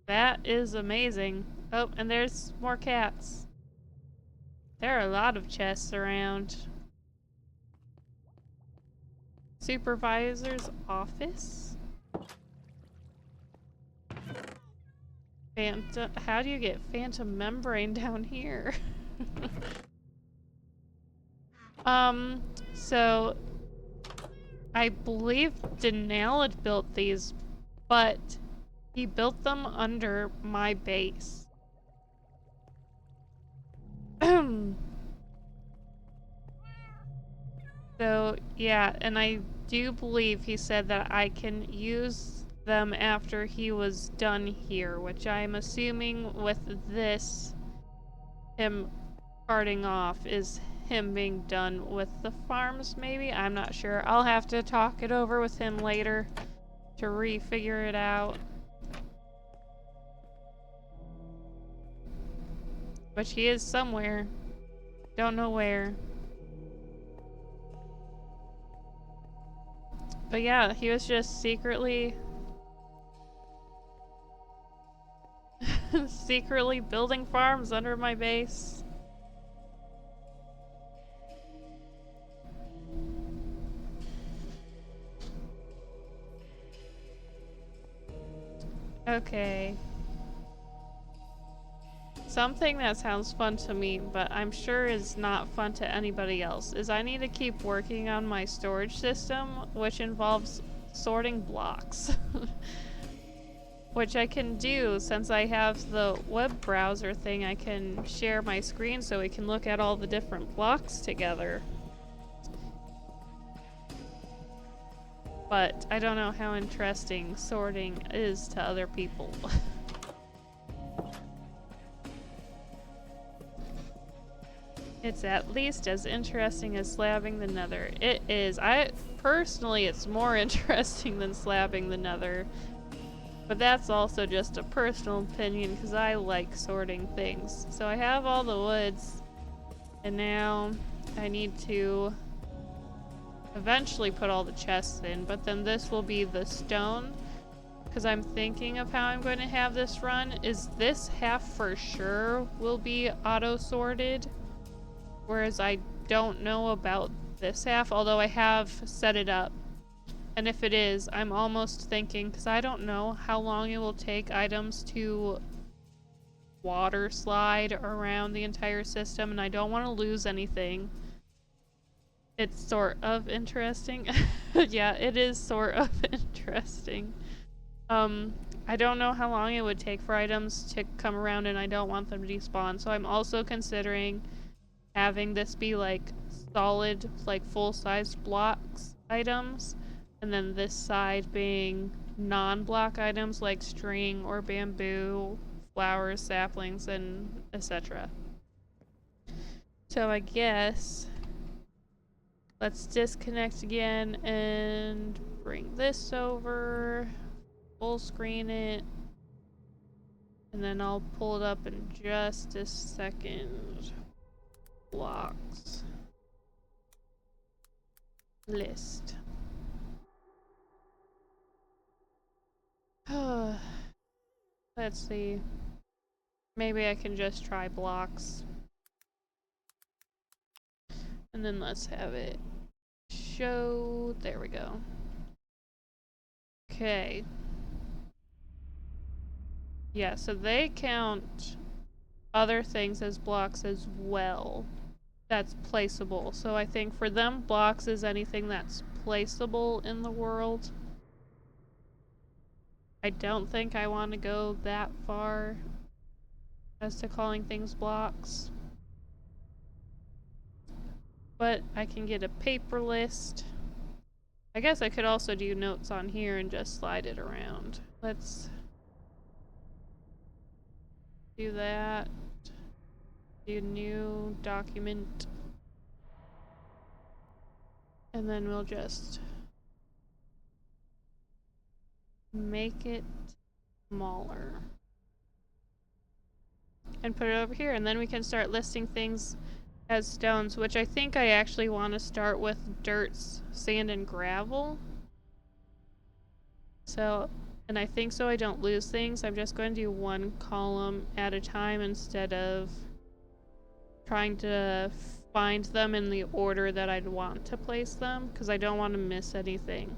That is amazing. Oh, and there's more cats. There are a lot of chests around. Supervisor's office? Phantom. How do you get phantom membrane down here? So I believe Denell had built these, but he built them under my base. So, yeah, and I do believe he said that I can use them after he was done here, which I'm assuming with this, him parting off, is him being done with the farms, maybe? I'm not sure. I'll have to talk it over with him later to re-figure it out. But he is somewhere. Don't know where. But yeah, he was just secretly secretly building farms under my base. Okay. Something that sounds fun to me, but I'm sure is not fun to anybody else, is I need to keep working on my storage system, which involves sorting blocks. Which I can do since I have the web browser thing. I can share my screen so we can look at all the different blocks together. But I don't know how interesting sorting is to other people. It's at least as interesting as slabbing the nether. It is. Personally, it's more interesting than slabbing the nether. But that's also just a personal opinion because I like sorting things. So I have all the woods, and now I need to eventually put all the chests in, but then this will be the stone because I'm thinking of how I'm going to have this run. Is this half for sure will be auto-sorted, whereas I don't know about this half, although I have set it up. And if it is, I'm almost thinking, because I don't know how long it will take items to water slide around the entire system, and I don't want to lose anything. It's sort of interesting. Yeah, it is sort of interesting. I don't know how long it would take for items to come around, and I don't want them to despawn, so I'm also considering having this be like solid, like full-size blocks items, and then this side being non-block items like string or bamboo, flowers, saplings, and etc. So I guess let's disconnect again and bring this over, full screen it, and then I'll pull it up in just a second. Blocks. List. Let's see. Maybe I can just try blocks. And then let's have it show. There we go. Okay. Yeah, so they count other things as blocks as well. That's placeable. So I think for them, blocks is anything that's placeable in the world. I don't think I want to go that far as to calling things blocks. But I can get a paper list. I guess I could also do notes on here and just slide it around. Let's do that. Do new document. And then we'll just make it smaller. And put it over here, and then we can start listing things as stones, which I think I actually want to start with dirt, sand, and gravel. So, And I think so I don't lose things, I'm just going to do one column at a time instead of trying to find them in the order that I'd want to place them, because I don't want to miss anything.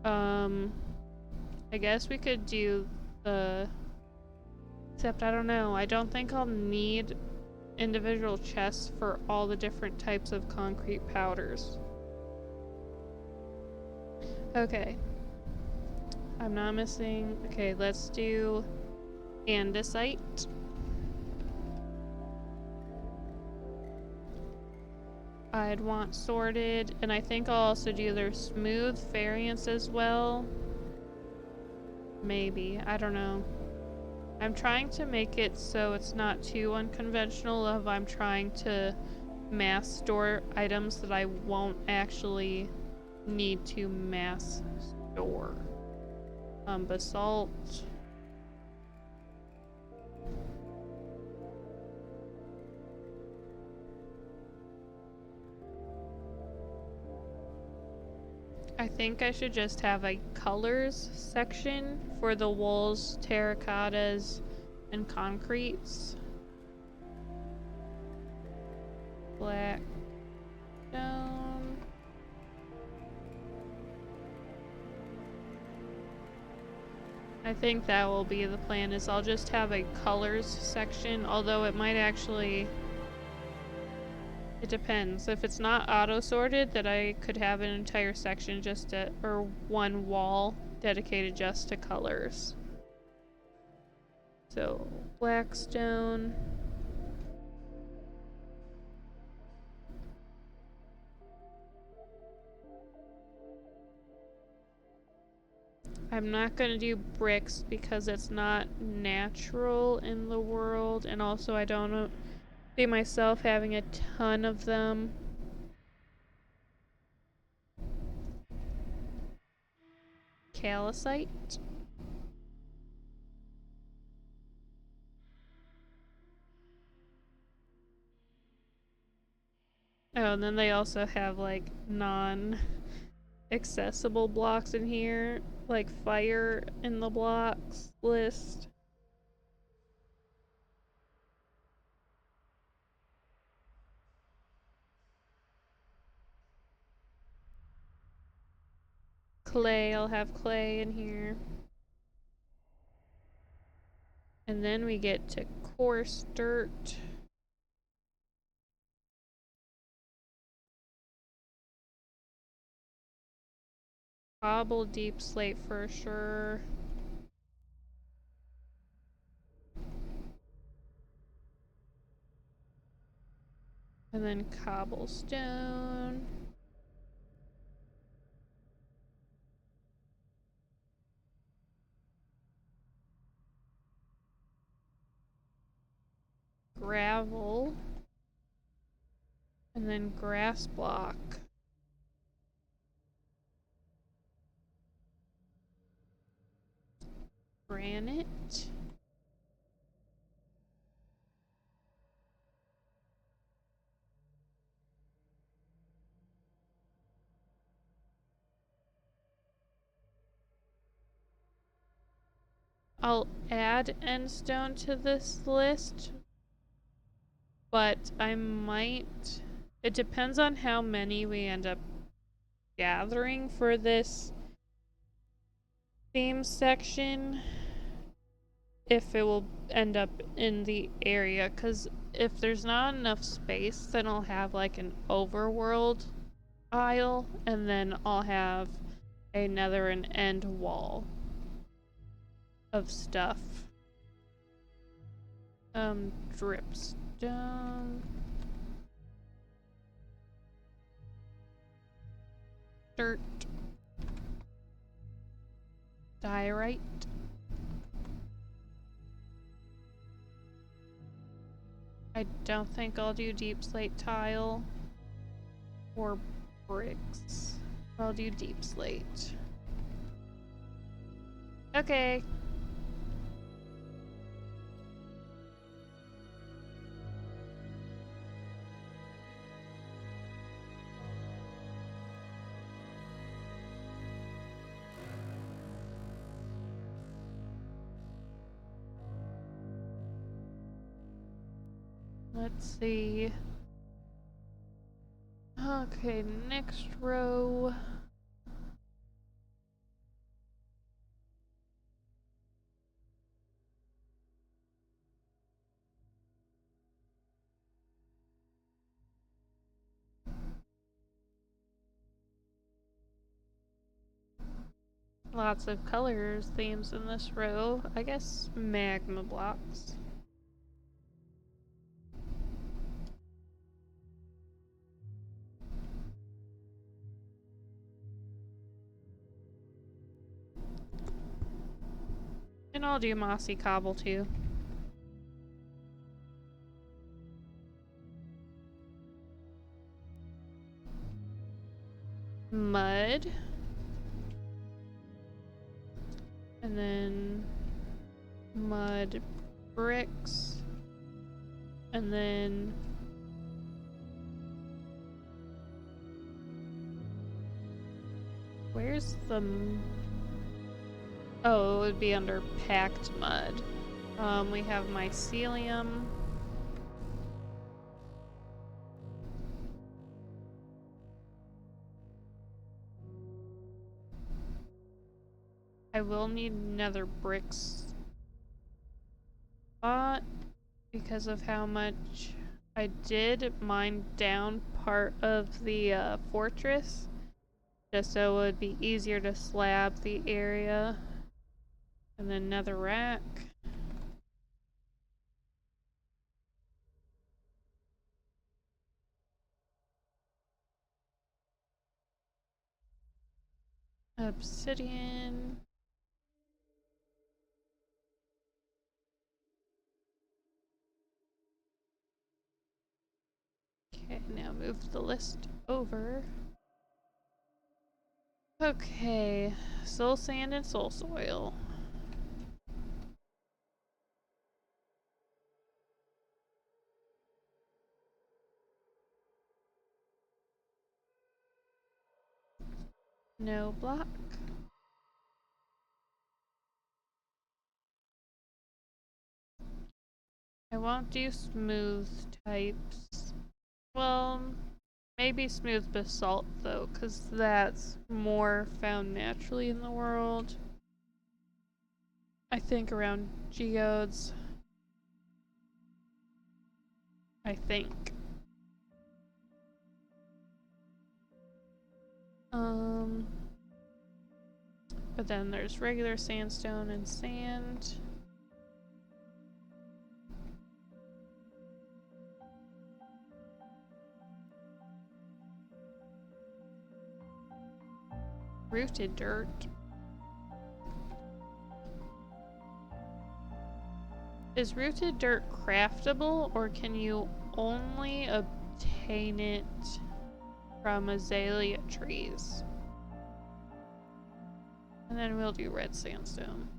I guess we could do the... Except I don't know, I don't think I'll need individual chests for all the different types of concrete powders. Okay. I'm not missing... Okay, let's do andesite. I'd want sorted, and I think I'll also do their smooth variants as well. Maybe, I don't know. I'm trying to make it so it's not too unconventional of I'm trying to mass store items that I won't actually need to mass store. Basalt. I think I should just have a colors section for the wools, terracottas, and concretes. Black stone. I think that will be the plan, is I'll just have a colors section, although it might actually... It depends. If it's not auto-sorted, then I could have an entire section just to, or one wall dedicated just to colors. So, blackstone. I'm not gonna do bricks because it's not natural in the world, and also I don't see myself having a ton of them. Calcite. Oh, and then they also have like non-accessible blocks in here, like fire in the blocks list. Clay, I'll have clay in here. And then we get to coarse dirt. Cobble deep slate for sure. And then cobblestone. Gravel. And then grass block. Granite. I'll add endstone to this list, but I might... It depends on how many we end up gathering for this theme section, if it will end up in the area, because if there's not enough space, then I'll have like an overworld aisle, and then I'll have a nether and end wall of stuff. Dripstone. Dirt. Diorite. I don't think I'll do deep slate tile or bricks. I'll do deep slate. Okay. Let's see. Okay, next row. Lots of colors, themes in this row. I guess magma blocks. And I'll do mossy cobble too. Mud. And then mud bricks. And then where's the... Oh, it would be under packed mud. We have mycelium. I will need another bricks spot because of how much I did mine down part of the fortress, just so it would be easier to slab the area. And then another rack. Obsidian. Okay, now move the list over. Okay, soul sand and soul soil. No block. I won't do smooth types. Well, maybe smooth basalt though, because that's more found naturally in the world. I think around geodes. I think. But then there's regular sandstone and sand. Rooted dirt. Is rooted dirt craftable, or can you only obtain it from azalea trees? And then we'll do red sandstone.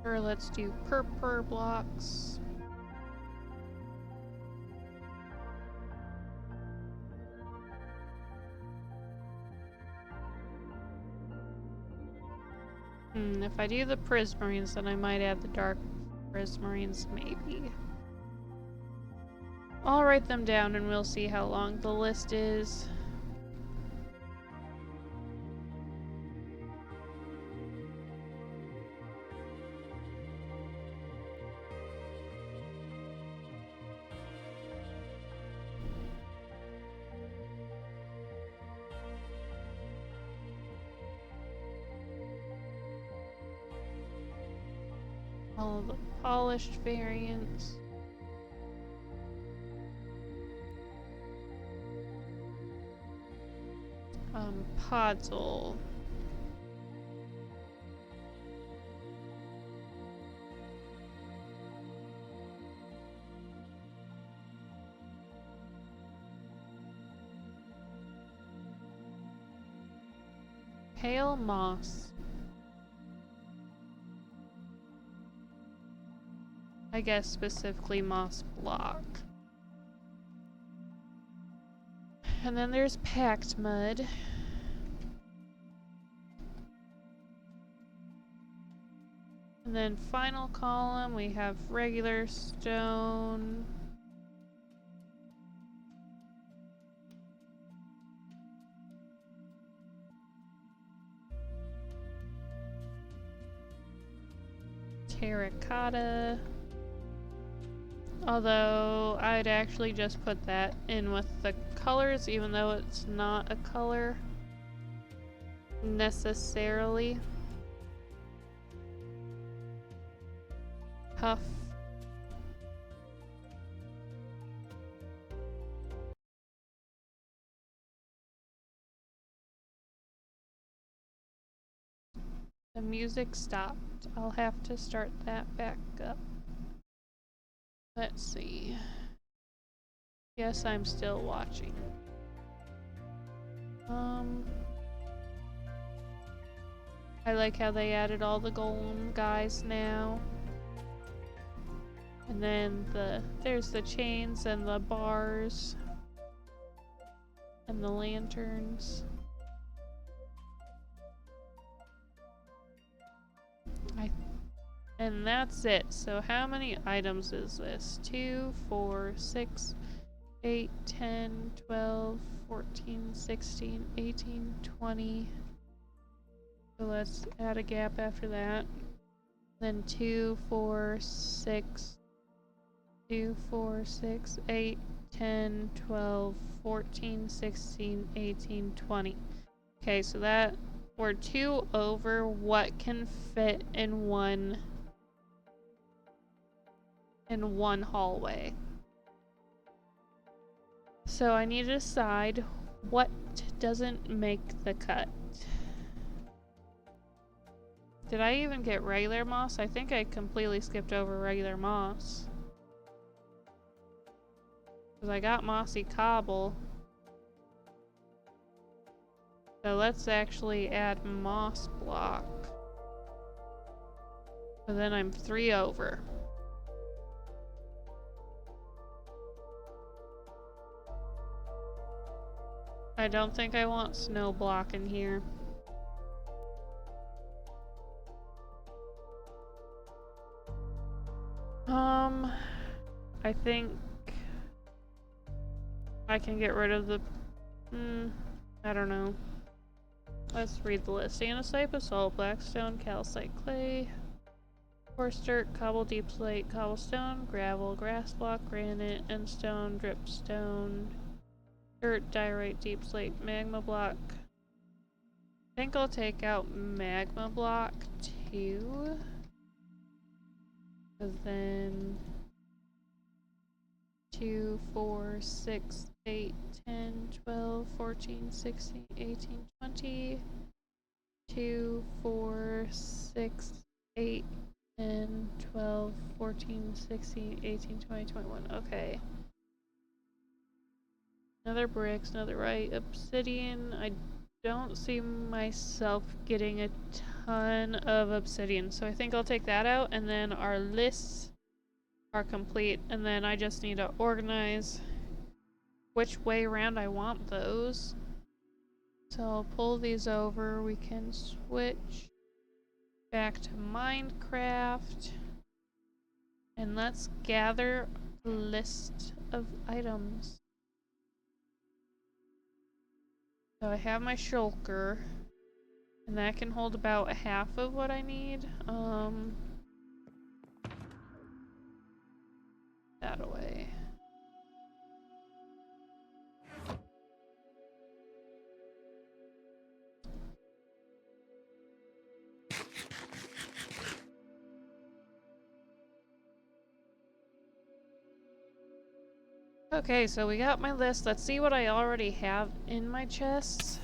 Or let's do purple blocks. If I do the prismarines, then I might add the dark prismarines, maybe. I'll write them down and we'll see how long the list is. All the polished variants. Podzol. Pale moss. I guess specifically moss block. And then there's packed mud. And then final column, we have regular stone. Terracotta. Although I'd actually just put that in with the colors, even though it's not a color necessarily. Puff. The music stopped. I'll have to start that back up. Let's see. Yes, I'm still watching. I like how they added all the golem guys now. And then there's the chains and the bars and the lanterns. And that's it. So how many items is this? 2, 4, 6, 8, 10, 12, 14, 16, 18, 20. So let's add a gap after that. Then 2, 4, 6, 2, 4, 6, 8, 10, 12, 14, 16, 18, 20. Okay, so that we're 2 over what can fit in one hallway. So I need to decide what doesn't make the cut. Did I even get regular moss? I think I completely skipped over regular moss. Because I got mossy cobble. So let's actually add moss block. So then I'm 3 over. I don't think I want snow block in here. I think I can get rid of the... I don't know. Let's read the list. Andesite, basalt, blackstone, calcite, clay, coarse dirt, cobble, deep slate, cobblestone, gravel, grass block, granite, and stone, dripstone, dirt, diorite, deep slate, magma block. I think I'll take out magma block too. Because then 2, 4, 6, 8, 10, 12, 14, 16, 18, 20. 2, 4, 6, 8, 10, 12, 14, 16, 18, 20, 21. Okay. Another bricks, another right. Obsidian. I don't see myself getting a ton of obsidian, so I think I'll take that out, and then our lists are complete, and then I just need to organize which way around I want those. So I'll pull these over. We can switch back to Minecraft, and let's gather a list of items. So I have my shulker, and that can hold about half of what I need. That away. Okay, so we got my list. Let's see what I already have in my chests.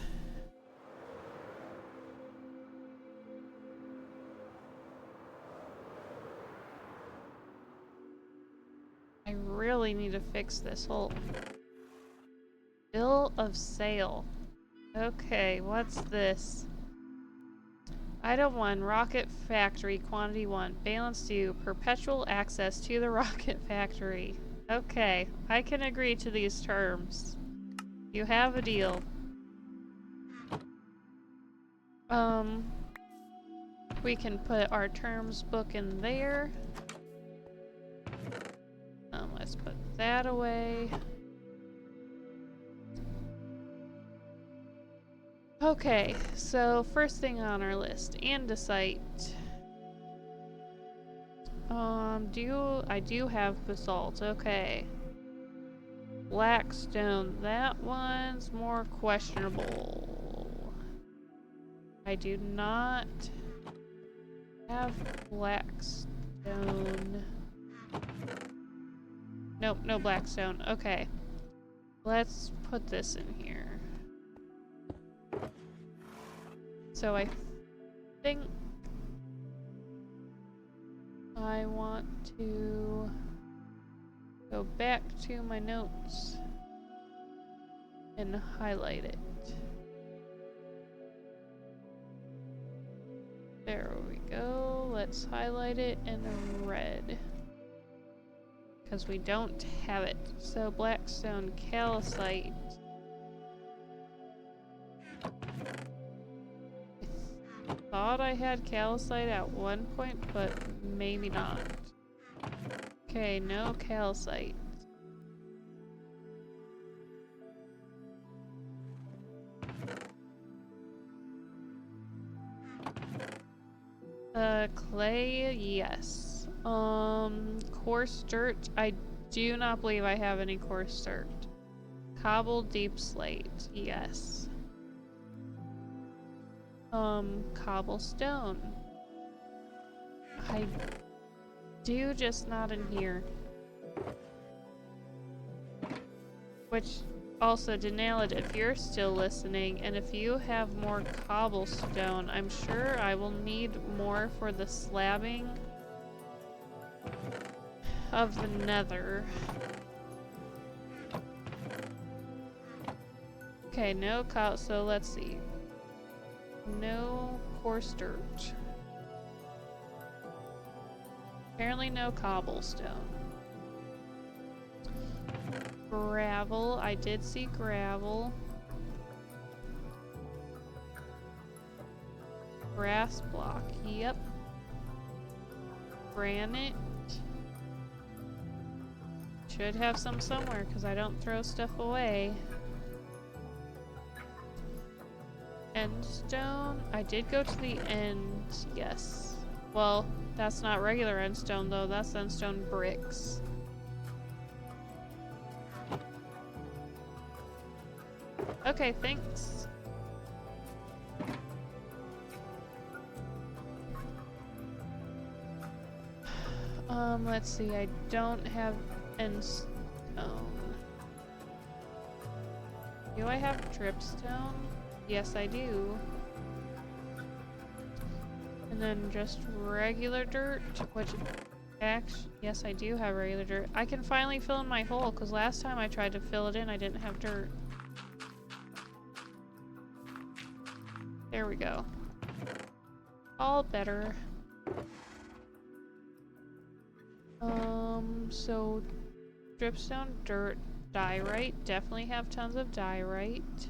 I really need to fix this whole bill of sale. Okay, what's this? Item 1, Rocket Factory, Quantity 1. Balance 2, Perpetual access to the Rocket Factory. Okay, I can agree to these terms. You have a deal. We can put our terms book in there. Let's put that away. Okay, so first thing on our list, andesite. I do have basalt, okay. Blackstone, that one's more questionable. I do not have blackstone. Nope, no blackstone. Okay. Let's put this in here. So I think I want to go back to my notes and highlight it. There we go. Let's highlight it in red. Because we don't have it. So blackstone calcite. I thought I had calcite at one point, but maybe not. Okay, no calcite. Clay, yes. Coarse dirt, I do not believe I have any coarse dirt. Cobble deep slate, yes. Cobblestone. I do, just not in here. Which, also, Denala, if you're still listening, and if you have more cobblestone, I'm sure I will need more for the slabbing of the nether. Okay, no so let's see. No coarse dirt. Apparently no cobblestone. Gravel. I did see gravel. Grass block. Yep. Granite. Should have some somewhere because I don't throw stuff away. Endstone. I did go to the end. Yes. Well, that's not regular endstone though. That's endstone bricks. Okay, thanks. Let's see, I don't have endstone. Do I have dripstone? Yes, I do. And then just regular dirt, which actually, yes, I do have regular dirt. I can finally fill in my hole, because last time I tried to fill it in, I didn't have dirt. There we go. All better. So dripstone, dirt, diorite. Definitely have tons of diorite.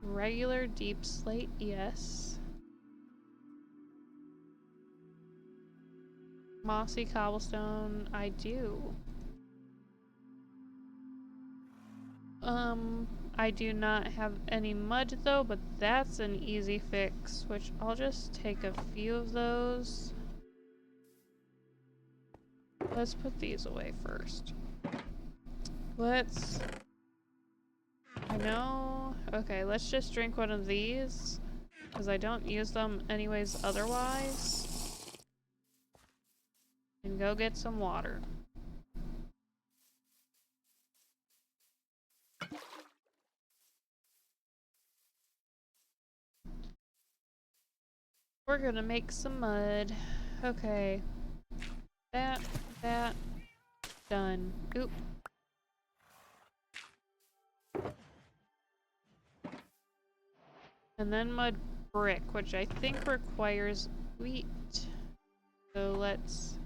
Regular deep slate, yes. Mossy cobblestone, I do. I do not have any mud though, but that's an easy fix, which I'll just take a few of those. Let's put these away first. I know, okay, let's just drink one of these, because I don't use them anyways otherwise. And go get some water. We're gonna make some mud. Okay. That, done. Oop. And then mud brick, which I think requires wheat. So let's...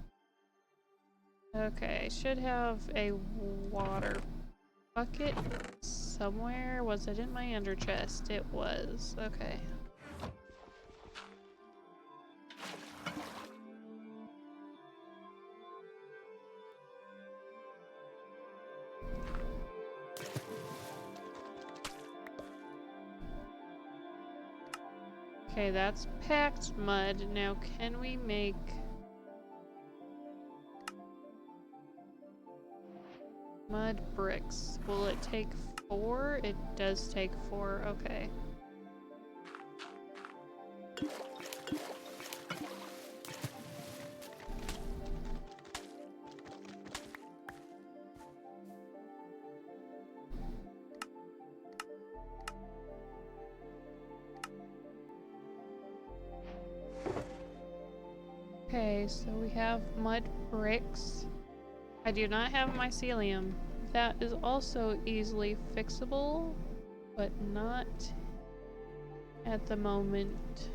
Okay, I should have a water bucket somewhere. Was it in my under chest? It was. Okay. Okay, that's packed mud. Now, can we make mud bricks? Will it take 4? It does take 4. Okay. Okay, so we have mud bricks. I do not have mycelium. That is also easily fixable, but not at the moment.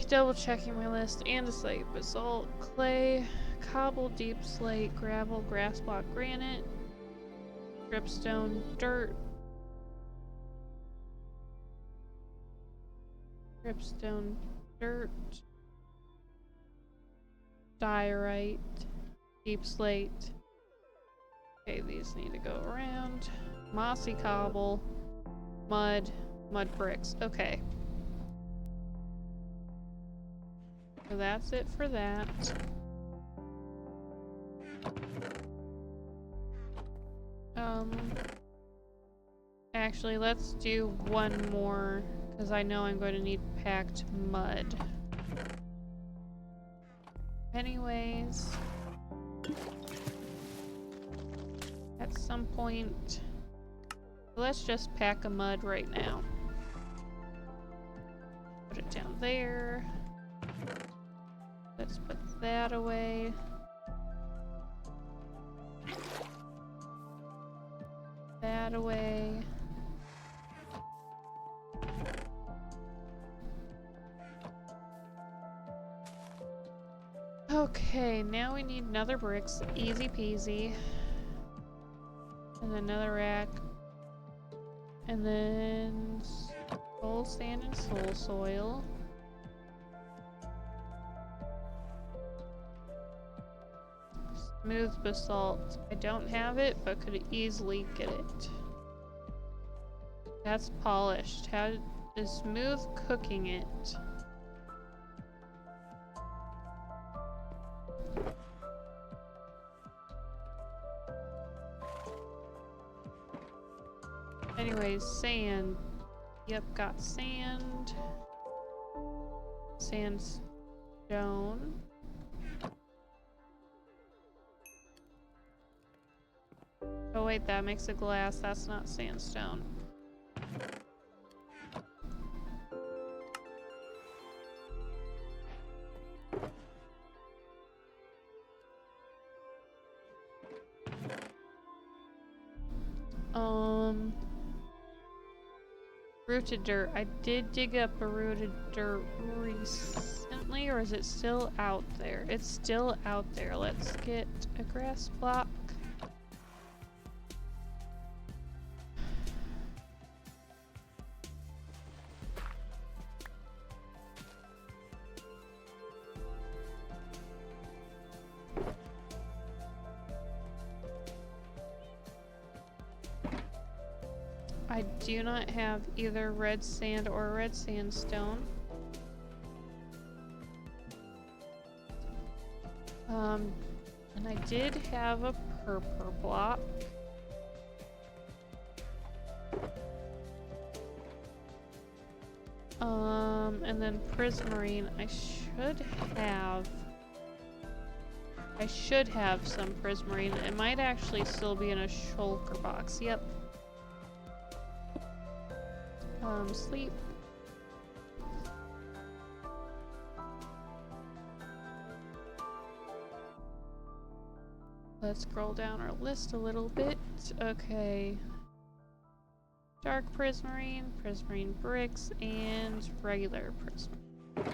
Double checking my list. Andesite, basalt, clay, cobble, deep slate, gravel, grass block, granite, dripstone, dirt, dripstone, dirt, diorite, deep slate. Okay, these need to go around. Mossy cobble, mud, mud bricks. Okay. So that's it for that. Actually, let's do one more, because I know I'm going to need packed mud. Anyways, at some point, let's just pack a mud right now. Put it down there. Let's put that away. That away. Okay, now we need nether bricks. Easy peasy. And then another rack. And then soul sand and soul soil. Smooth basalt. I don't have it, but could easily get it. That's polished. How is smooth cooking it? Anyways, sand. Yep, got sand. Sandstone. Oh wait, that makes it glass. That's not sandstone. Rooted dirt. I did dig up a rooted dirt recently, or is it still out there? It's still out there. Let's get a grass block. I do not have either red sand or red sandstone. And I did have a purple block. And then prismarine. I should have some prismarine. It might actually still be in a shulker box. Yep. Sleep. Let's scroll down our list a little bit. Okay. Dark prismarine, prismarine bricks, and regular prismarine.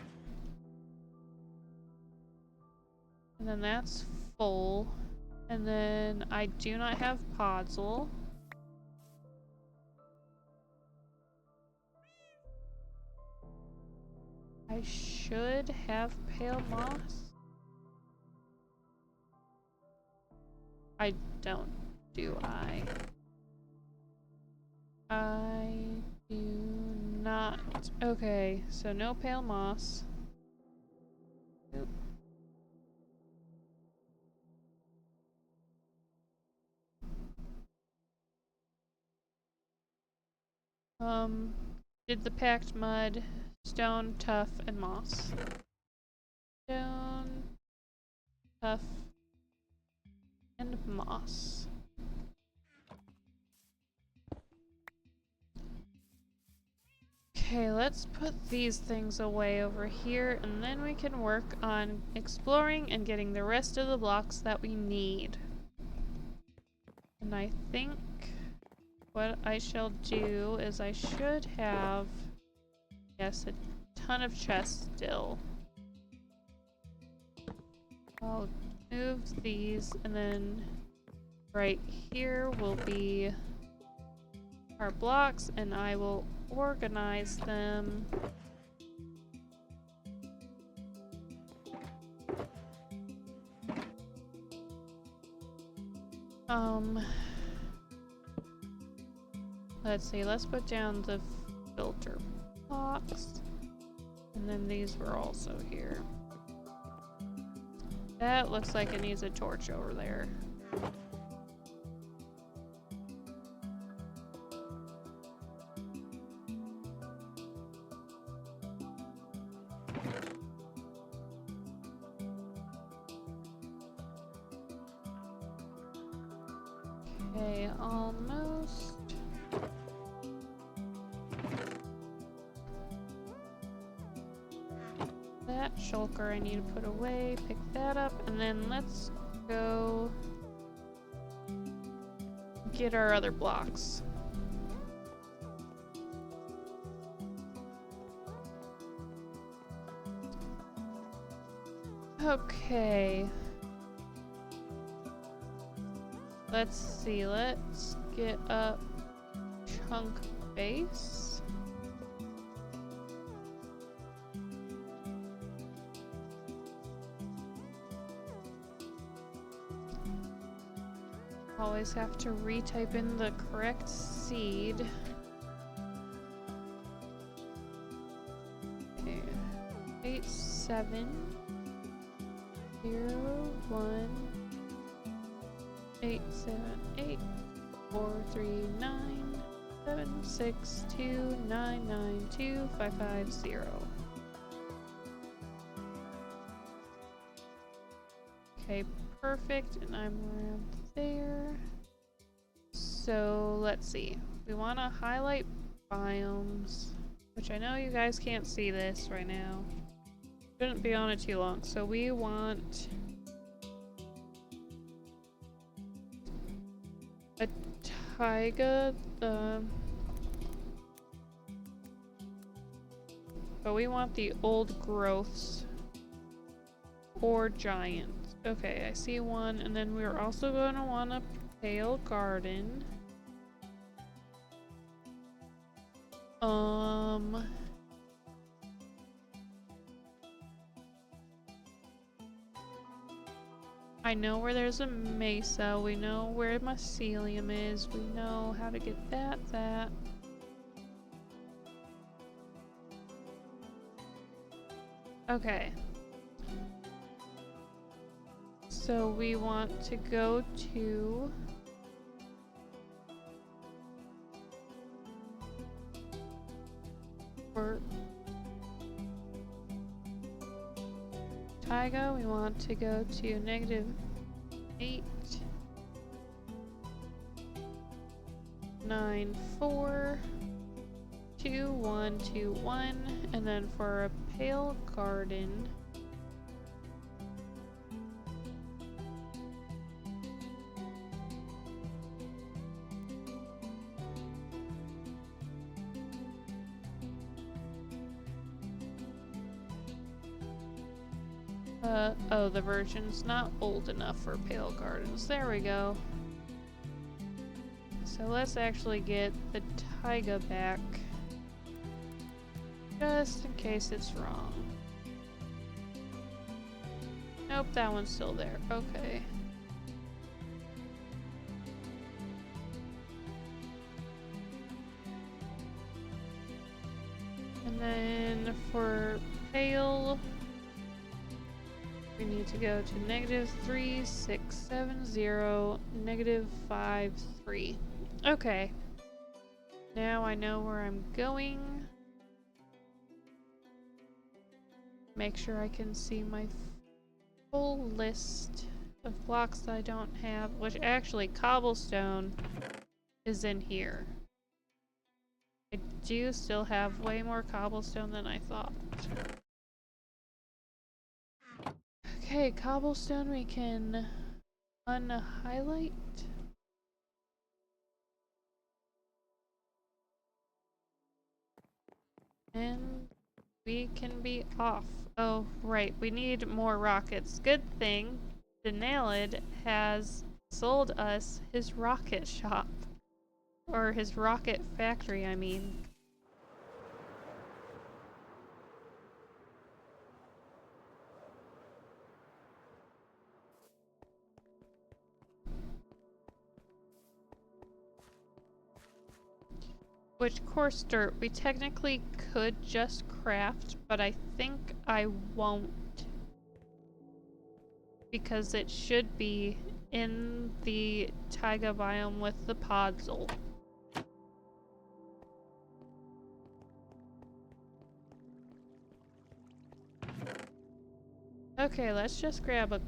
And then that's full. And then I do not have Podzol. I should have Pale Moss. I don't, do I? I do not. Okay, so no Pale Moss. Oop. Did the packed mud, stone, tough, and moss. Stone, tough, and moss. Okay, let's put these things away over here, and then we can work on exploring and getting the rest of the blocks that we need. And I think what I shall do is I should have, yes, a ton of chests still. I'll move these, and then right here will be our blocks, and I will organize them. Let's see, let's put down the filter blocks, and then these were also here. That looks like it needs a torch over there. Okay, almost. That shulker I need to put away, pick that up, and then let's go get our other blocks. Okay. Let's see, let's get up chunk base. Always have to retype in the correct seed. Okay. 87018788439762992550. Okay, perfect, and I'm around there. So let's see. We want to highlight biomes, which I know you guys can't see this right now. Shouldn't be on it too long. So we want a taiga, but we want the old growths or giant. Okay, I see one, and then we're also going to want a pale garden. I know where there's a mesa, we know where mycelium is, we know how to get that. Okay. So we want to go to Taiga, we want to go to -8942121, and then for a pale garden Oh, the version's not old enough for Pale Gardens. There we go. So let's actually get the taiga back. Just in case it's wrong. Nope, that one's still there. Okay. And then for Pale, we need to go to -3670, -53. Okay. Now I know where I'm going. Make sure I can see my full list of blocks that I don't have, which actually cobblestone is in here. I do still have way more cobblestone than I thought. Okay, cobblestone we can unhighlight. And we can be off. Oh, right, we need more rockets. Good thing Denalid has sold us his rocket shop. Or his rocket factory, I mean. Which coarse dirt we technically could just craft, but I think I won't. Because it should be in the taiga biome with the podzol. Okay, let's just grab a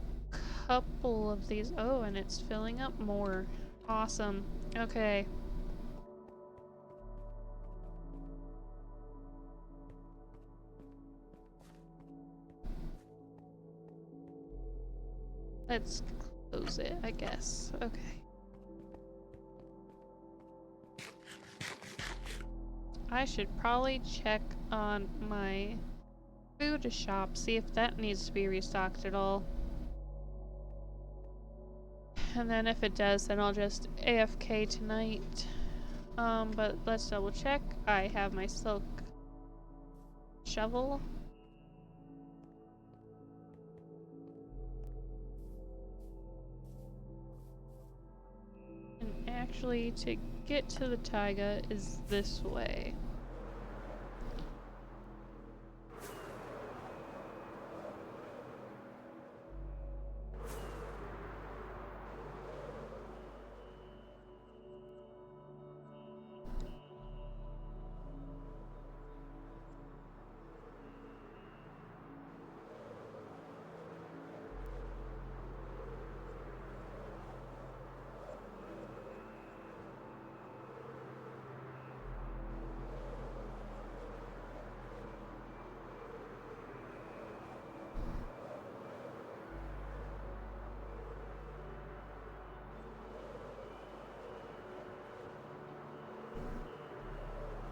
couple of these. Oh, and it's filling up more. Awesome. Okay. Let's close it, I guess. Okay. I should probably check on my food shop, see if that needs to be restocked at all. And then if it does, then I'll just AFK tonight. But let's double check. I have my silk shovel. And actually, to get to the taiga is this way.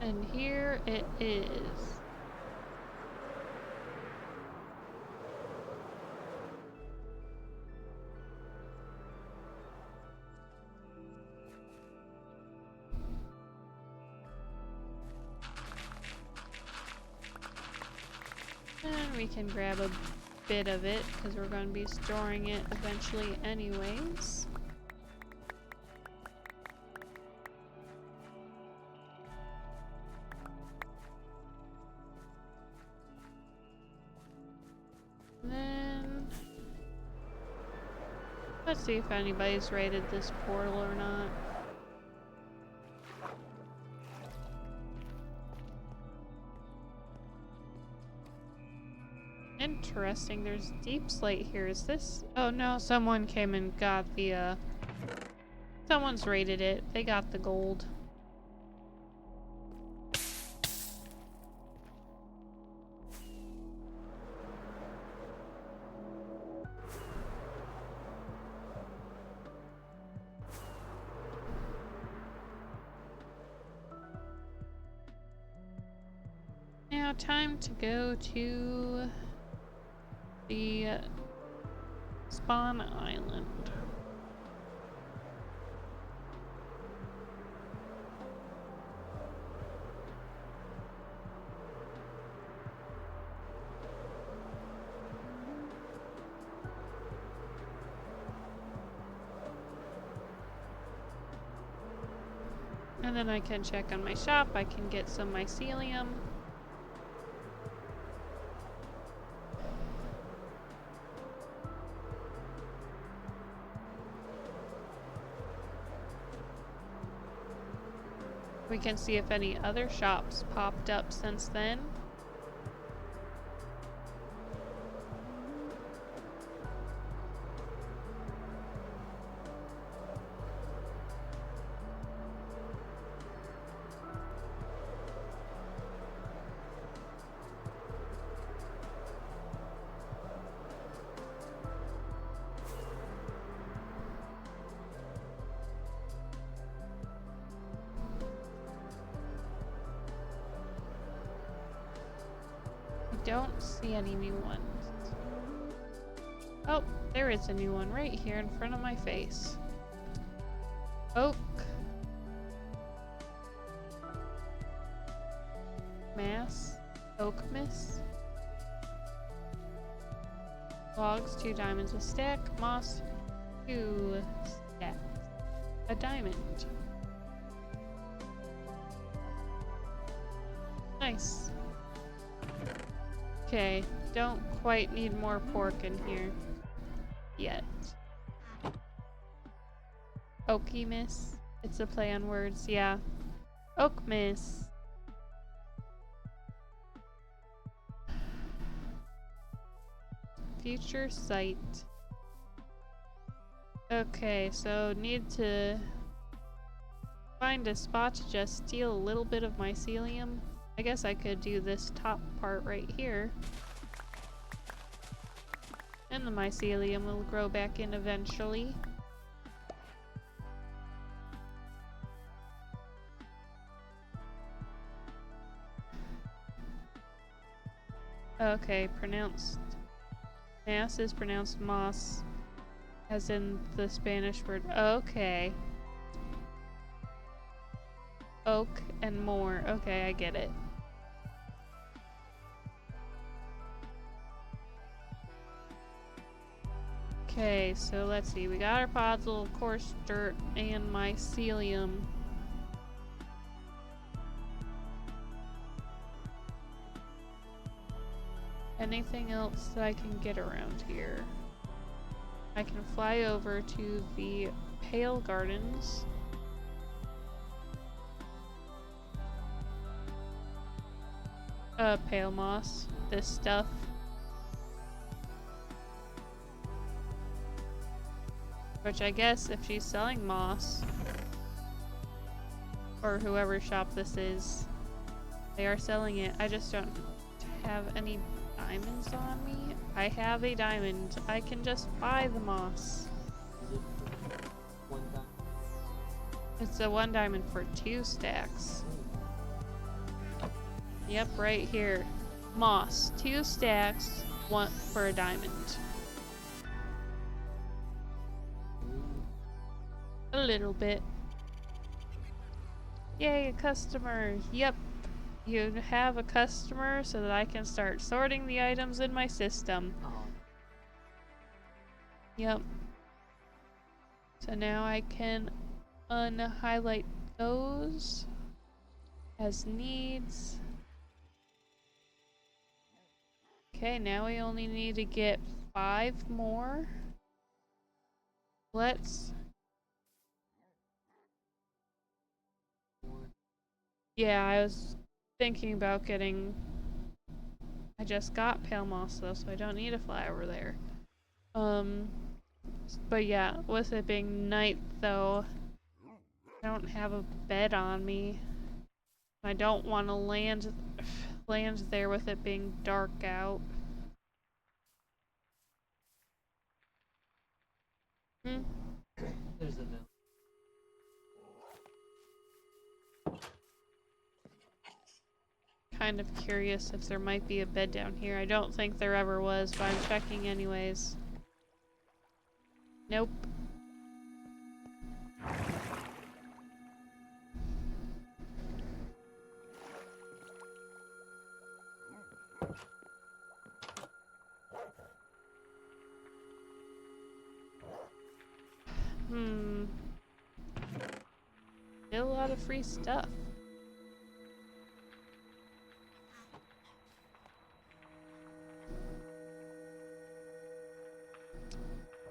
And here it is. And we can grab a bit of it, because we're going to be storing it eventually anyways. Then let's see if anybody's raided this portal or not. Interesting, there's deep slate here. Is this? Oh no, someone came and got the, someone's raided it. They got the gold. Now time to go to The spawn island. And then I can check on my shop. I can get some mycelium. We can see if any other shops popped up since then. Don't see any new ones. Oh, there is a new one right here in front of my face. Oak. Mass. Oak miss. Logs, 2 diamonds a stack. Moss, 2 stacks. A diamond. Nice. Okay, don't quite need more pork in here yet. Oaky miss. It's a play on words, yeah. Oak miss. Future site. Okay, so need to find a spot to just steal a little bit of mycelium. I guess I could do this top part right here. And the mycelium will grow back in eventually. Okay, pronounced. Mass is pronounced moss, as in the Spanish word. Okay. Oak and more. Okay, I get it. Okay, so let's see. We got our podzol, coarse dirt, and mycelium. Anything else that I can get around here? I can fly over to the Pale Gardens. Pale moss. This stuff. Which I guess if she's selling moss, or whoever shop this is, they are selling it. I just don't have any diamonds on me. I have a diamond. I can just buy the moss. Is it for 1 diamond? It's a 1 diamond for 2 stacks. Yep, right here. Moss. 2 stacks, 1 for a diamond. A little bit. Yay, a customer. Yep. You have a customer so that I can start sorting the items in my system. Oh, Yep. So now I can unhighlight those as needs. Okay, now we only need to get 5 more. Let's... Yeah, I was thinking about getting... I just got pale moss though, so I don't need to fly over there. But yeah, with it being night though, I don't have a bed on me. I don't want to land there with it being dark out. Hmm? there's a note. kind of curious if there might be a bed down here. I don't think there ever was, but I'm checking anyways. Nope. Still a lot of free stuff.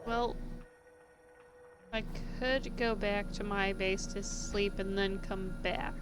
Well, I could go back to my base to sleep and then come back.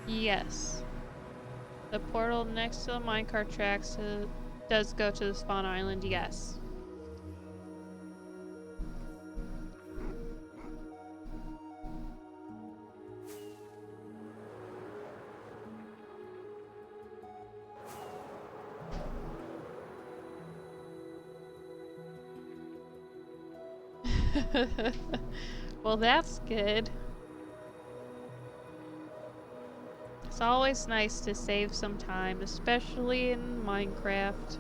Yes. The portal next to the minecart tracks does go to the spawn island, yes. Well, that's good. It's always nice to save some time, especially in Minecraft.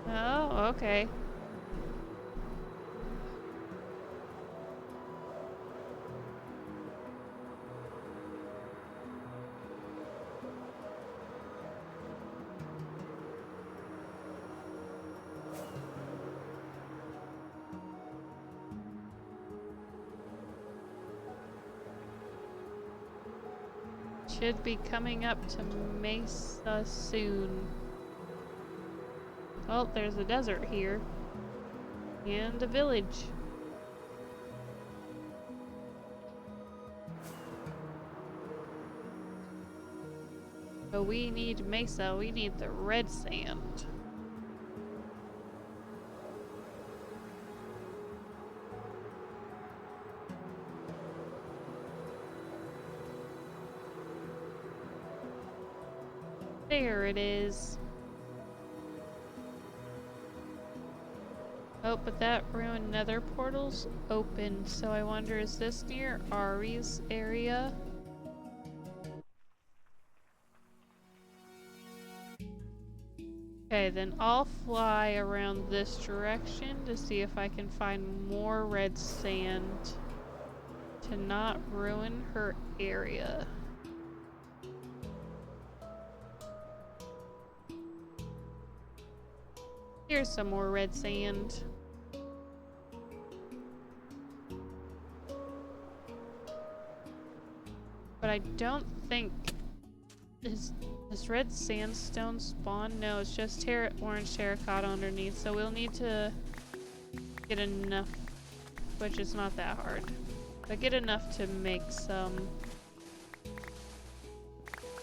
Oh, okay. Should be coming up to Mesa soon. Oh, there's a desert here. And a village. But we need Mesa, we need the red sand. There it is. Oh, but that ruined nether portal's open, so I wonder, is this near Ari's area? Okay, then I'll fly around this direction to see if I can find more red sand to not ruin her area. Here's some more red sand. But I don't think this red sandstone spawn? No, it's just orange terracotta underneath, so we'll need to get enough, which is not that hard, but get enough to make some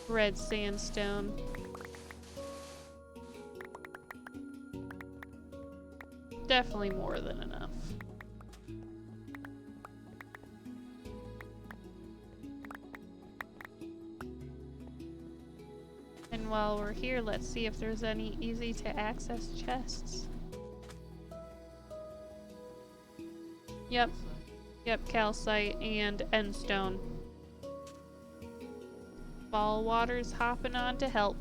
red sandstone. Definitely more than enough. And while we're here, let's see if there's any easy to access chests. Yep, calcite and endstone. Ball water's hopping on to help.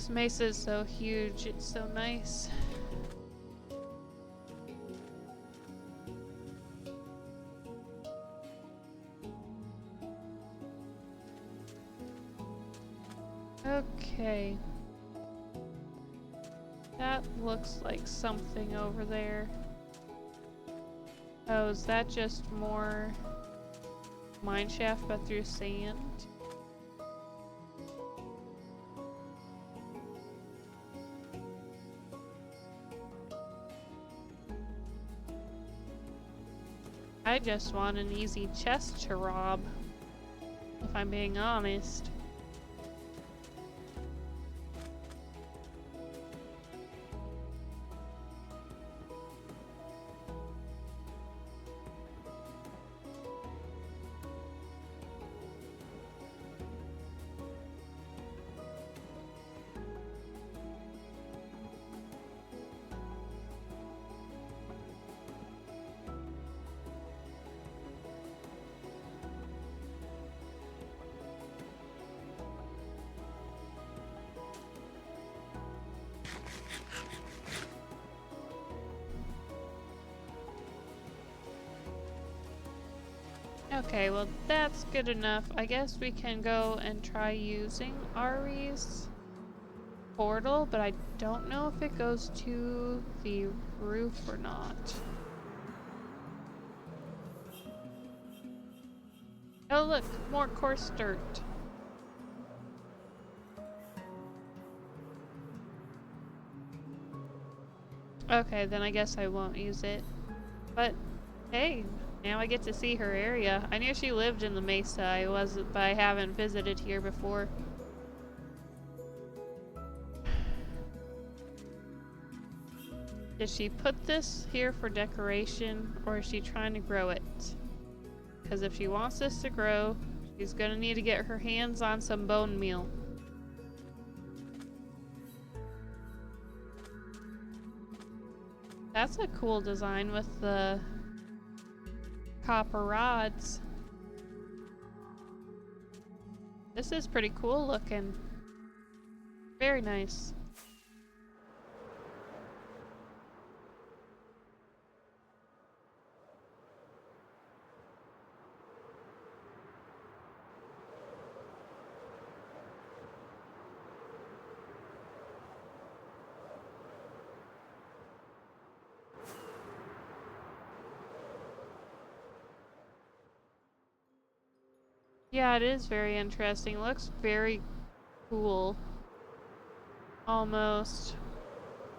This mesa is so huge, it's so nice. Okay. That looks like something over there. Oh, is that just more mine shaft but through sand? I just want an easy chest to rob, if I'm being honest. Okay, well that's good enough. I guess we can go and try using Ari's portal, but I don't know if it goes to the roof or not. Oh look, more coarse dirt. Okay, then I guess I won't use it. But hey, now I get to see her area. I knew she lived in the Mesa, but I haven't visited here before. Did she put this here for decoration, or is she trying to grow it? Because if she wants this to grow, she's gonna need to get her hands on some bone meal. That's a cool design with the copper rods. This is pretty cool looking. Very nice. Yeah, it is very interesting. It looks very cool. Almost.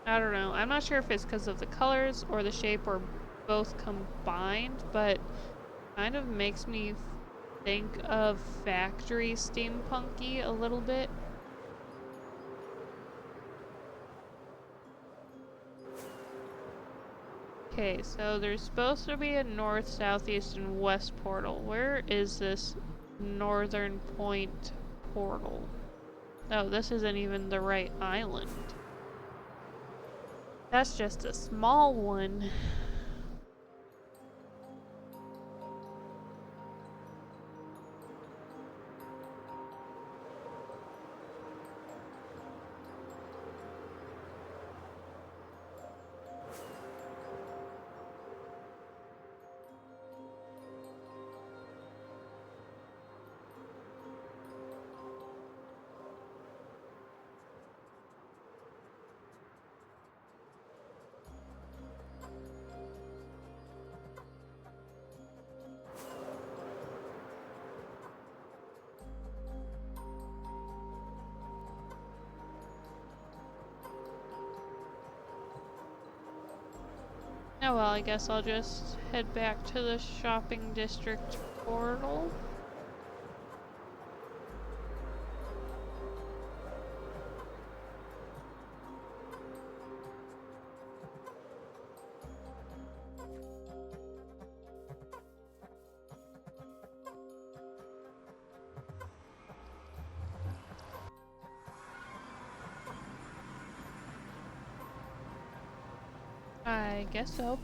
I don't know. I'm not sure if it's because of the colors or the shape or both combined, but kind of makes me think of factory steampunky a little bit. Okay, so there's supposed to be a north, south, east, and west portal. Where is this northern point portal? Oh, this isn't even the right island. That's just a small one. Oh well, I guess I'll just head back to the shopping district portal. I guess so.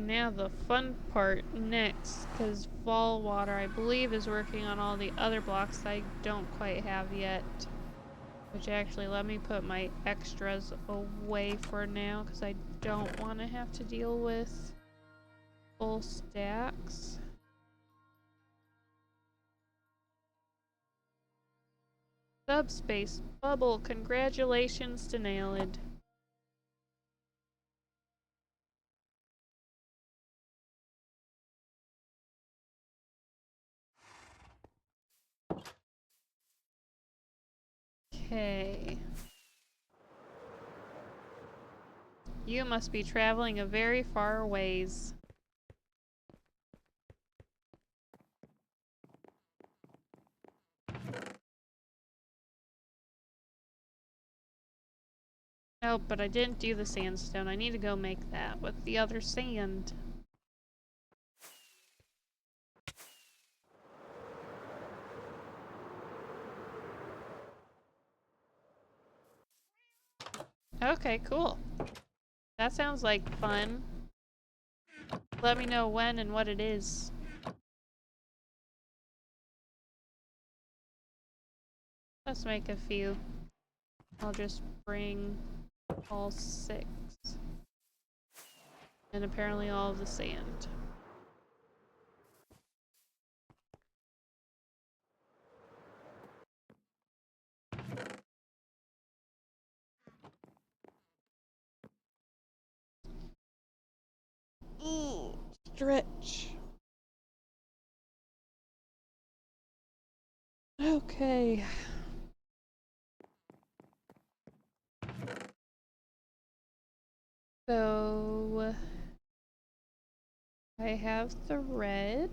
now the fun part next, because Fall Water, I believe, is working on all the other blocks I don't quite have yet. Which actually, let me put my extras away for now, because I don't want to have to deal with full stacks. Subspace bubble, congratulations to Nailed. Okay. You must be traveling a very far ways. Oh, but I didn't do the sandstone. I need to go make that with the other sand. Okay, cool. That sounds like fun. Let me know when and what it is. Let's make a few. I'll just bring all 6. And apparently all of the sand. Ooh, stretch. Okay. So I have the red.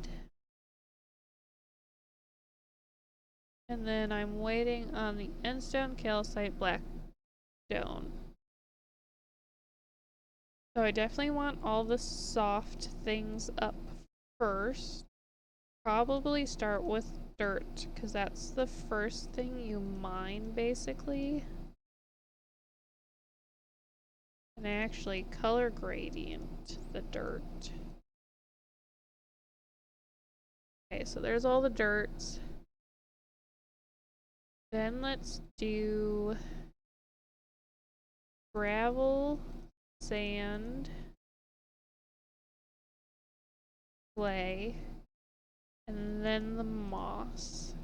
And then I'm waiting on the endstone, calcite, black stone. So I definitely want all the soft things up first. Probably start with dirt, because that's the first thing you mine, basically. And actually color gradient the dirt. Okay, so there's all the dirt. Then let's do gravel, sand, clay, and then the moss.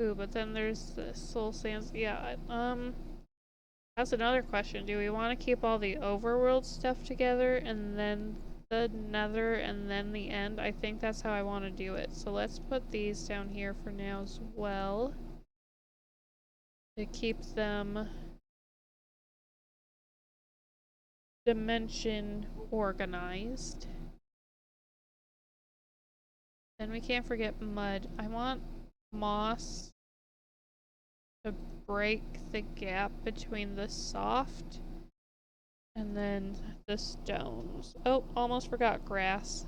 Ooh, but then there's the soul sands. Yeah, that's another question. Do we want to keep all the overworld stuff together and then the nether and then the end? I think that's how I want to do it. So let's put these down here for now as well, to keep them dimension organized. Then we can't forget mud. I want moss to break the gap between the soft and then the stones. Oh, almost forgot grass.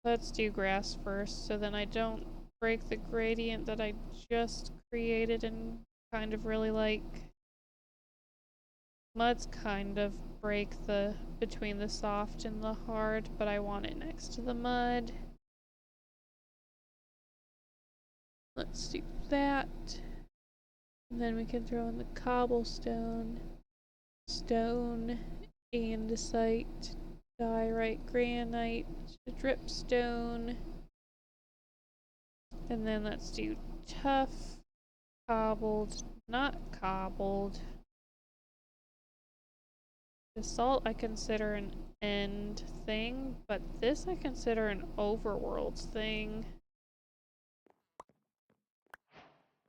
Let's do grass first, so then I don't break the gradient that I just created and kind of really like. Mud's kind of break the between the soft and the hard, but I want it next to the mud. Let's do that. And then we can throw in the cobblestone, stone, andesite, diorite, granite, dripstone. And then let's do tough, cobbled, not cobbled. Basalt I consider an end thing, but this I consider an overworld thing.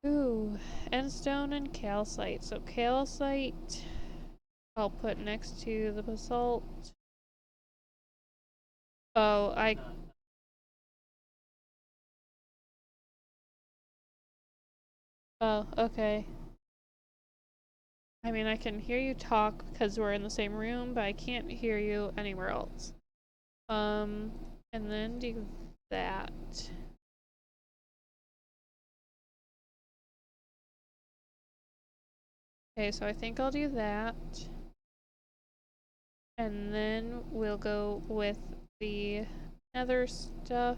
Ooh, endstone and calcite. So calcite I'll put next to the basalt. Oh, oh, okay. I mean, I can hear you talk because we're in the same room, but I can't hear you anywhere else. And then do that. Okay, so I think I'll do that. And then we'll go with the other stuff.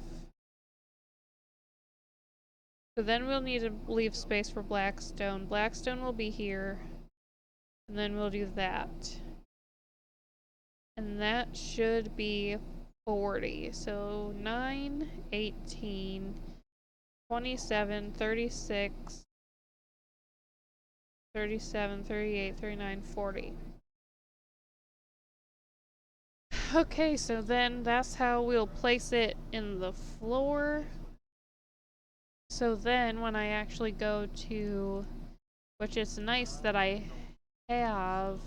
So then we'll need to leave space for Blackstone. Blackstone will be here. And then we'll do that. And that should be 40. So 9, 18, 27, 36, 37, 38, 39, 40. Okay, so then that's how we'll place it in the floor. So then when I actually go to, which is nice that I have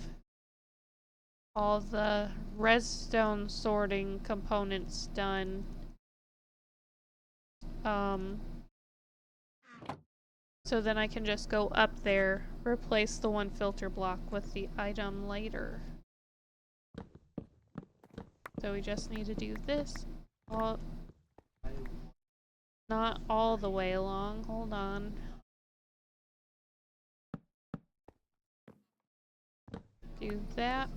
all the redstone sorting components done. So then I can just go up there, replace the one filter block with the item later. So we just need to do this. Not all the way along, hold on. Do that.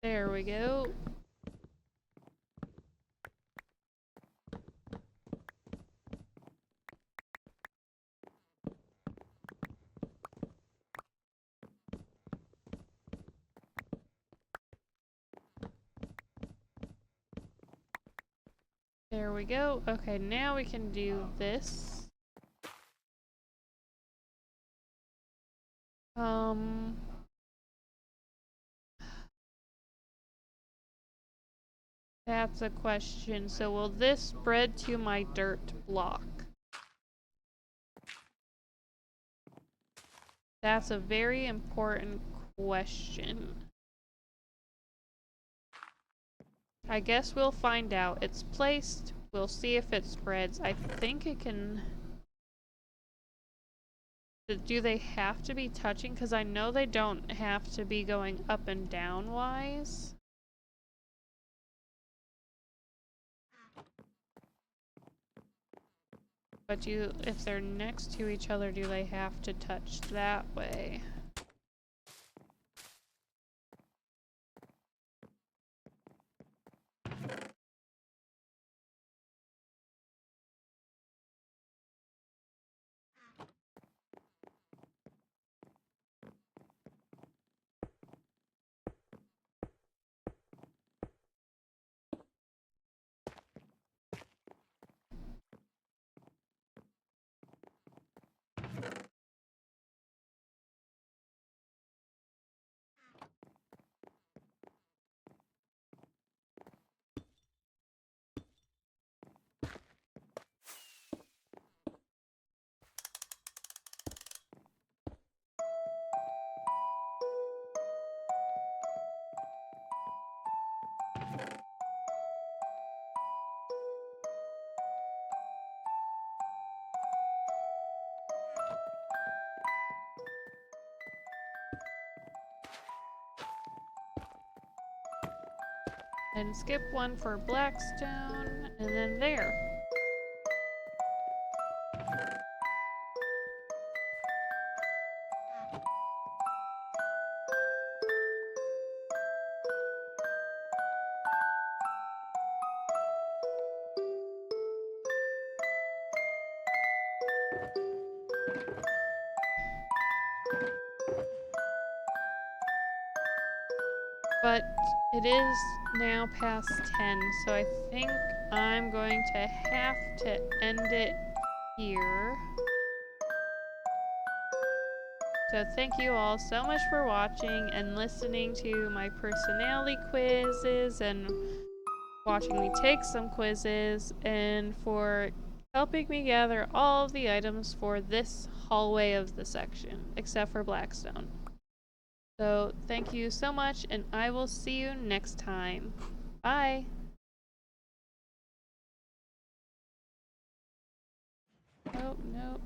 There we go. There we go. Okay, now we can do this. That's a question. So will this spread to my dirt block? That's a very important question. I guess we'll find out. It's placed. We'll see if it spreads. I think it can... Do they have to be touching? Because I know they don't have to be going up and down wise. But if they're next to each other, do they have to touch that way? And skip one for Blackstone, and then there. But it is now past 10, so I think I'm going to have to end it here. So thank you all so much for watching and listening to my personality quizzes and watching me take some quizzes and for helping me gather all of the items for this hallway of the section, except for Blackstone. So thank you so much, and I will see you next time. Bye! Oh, no.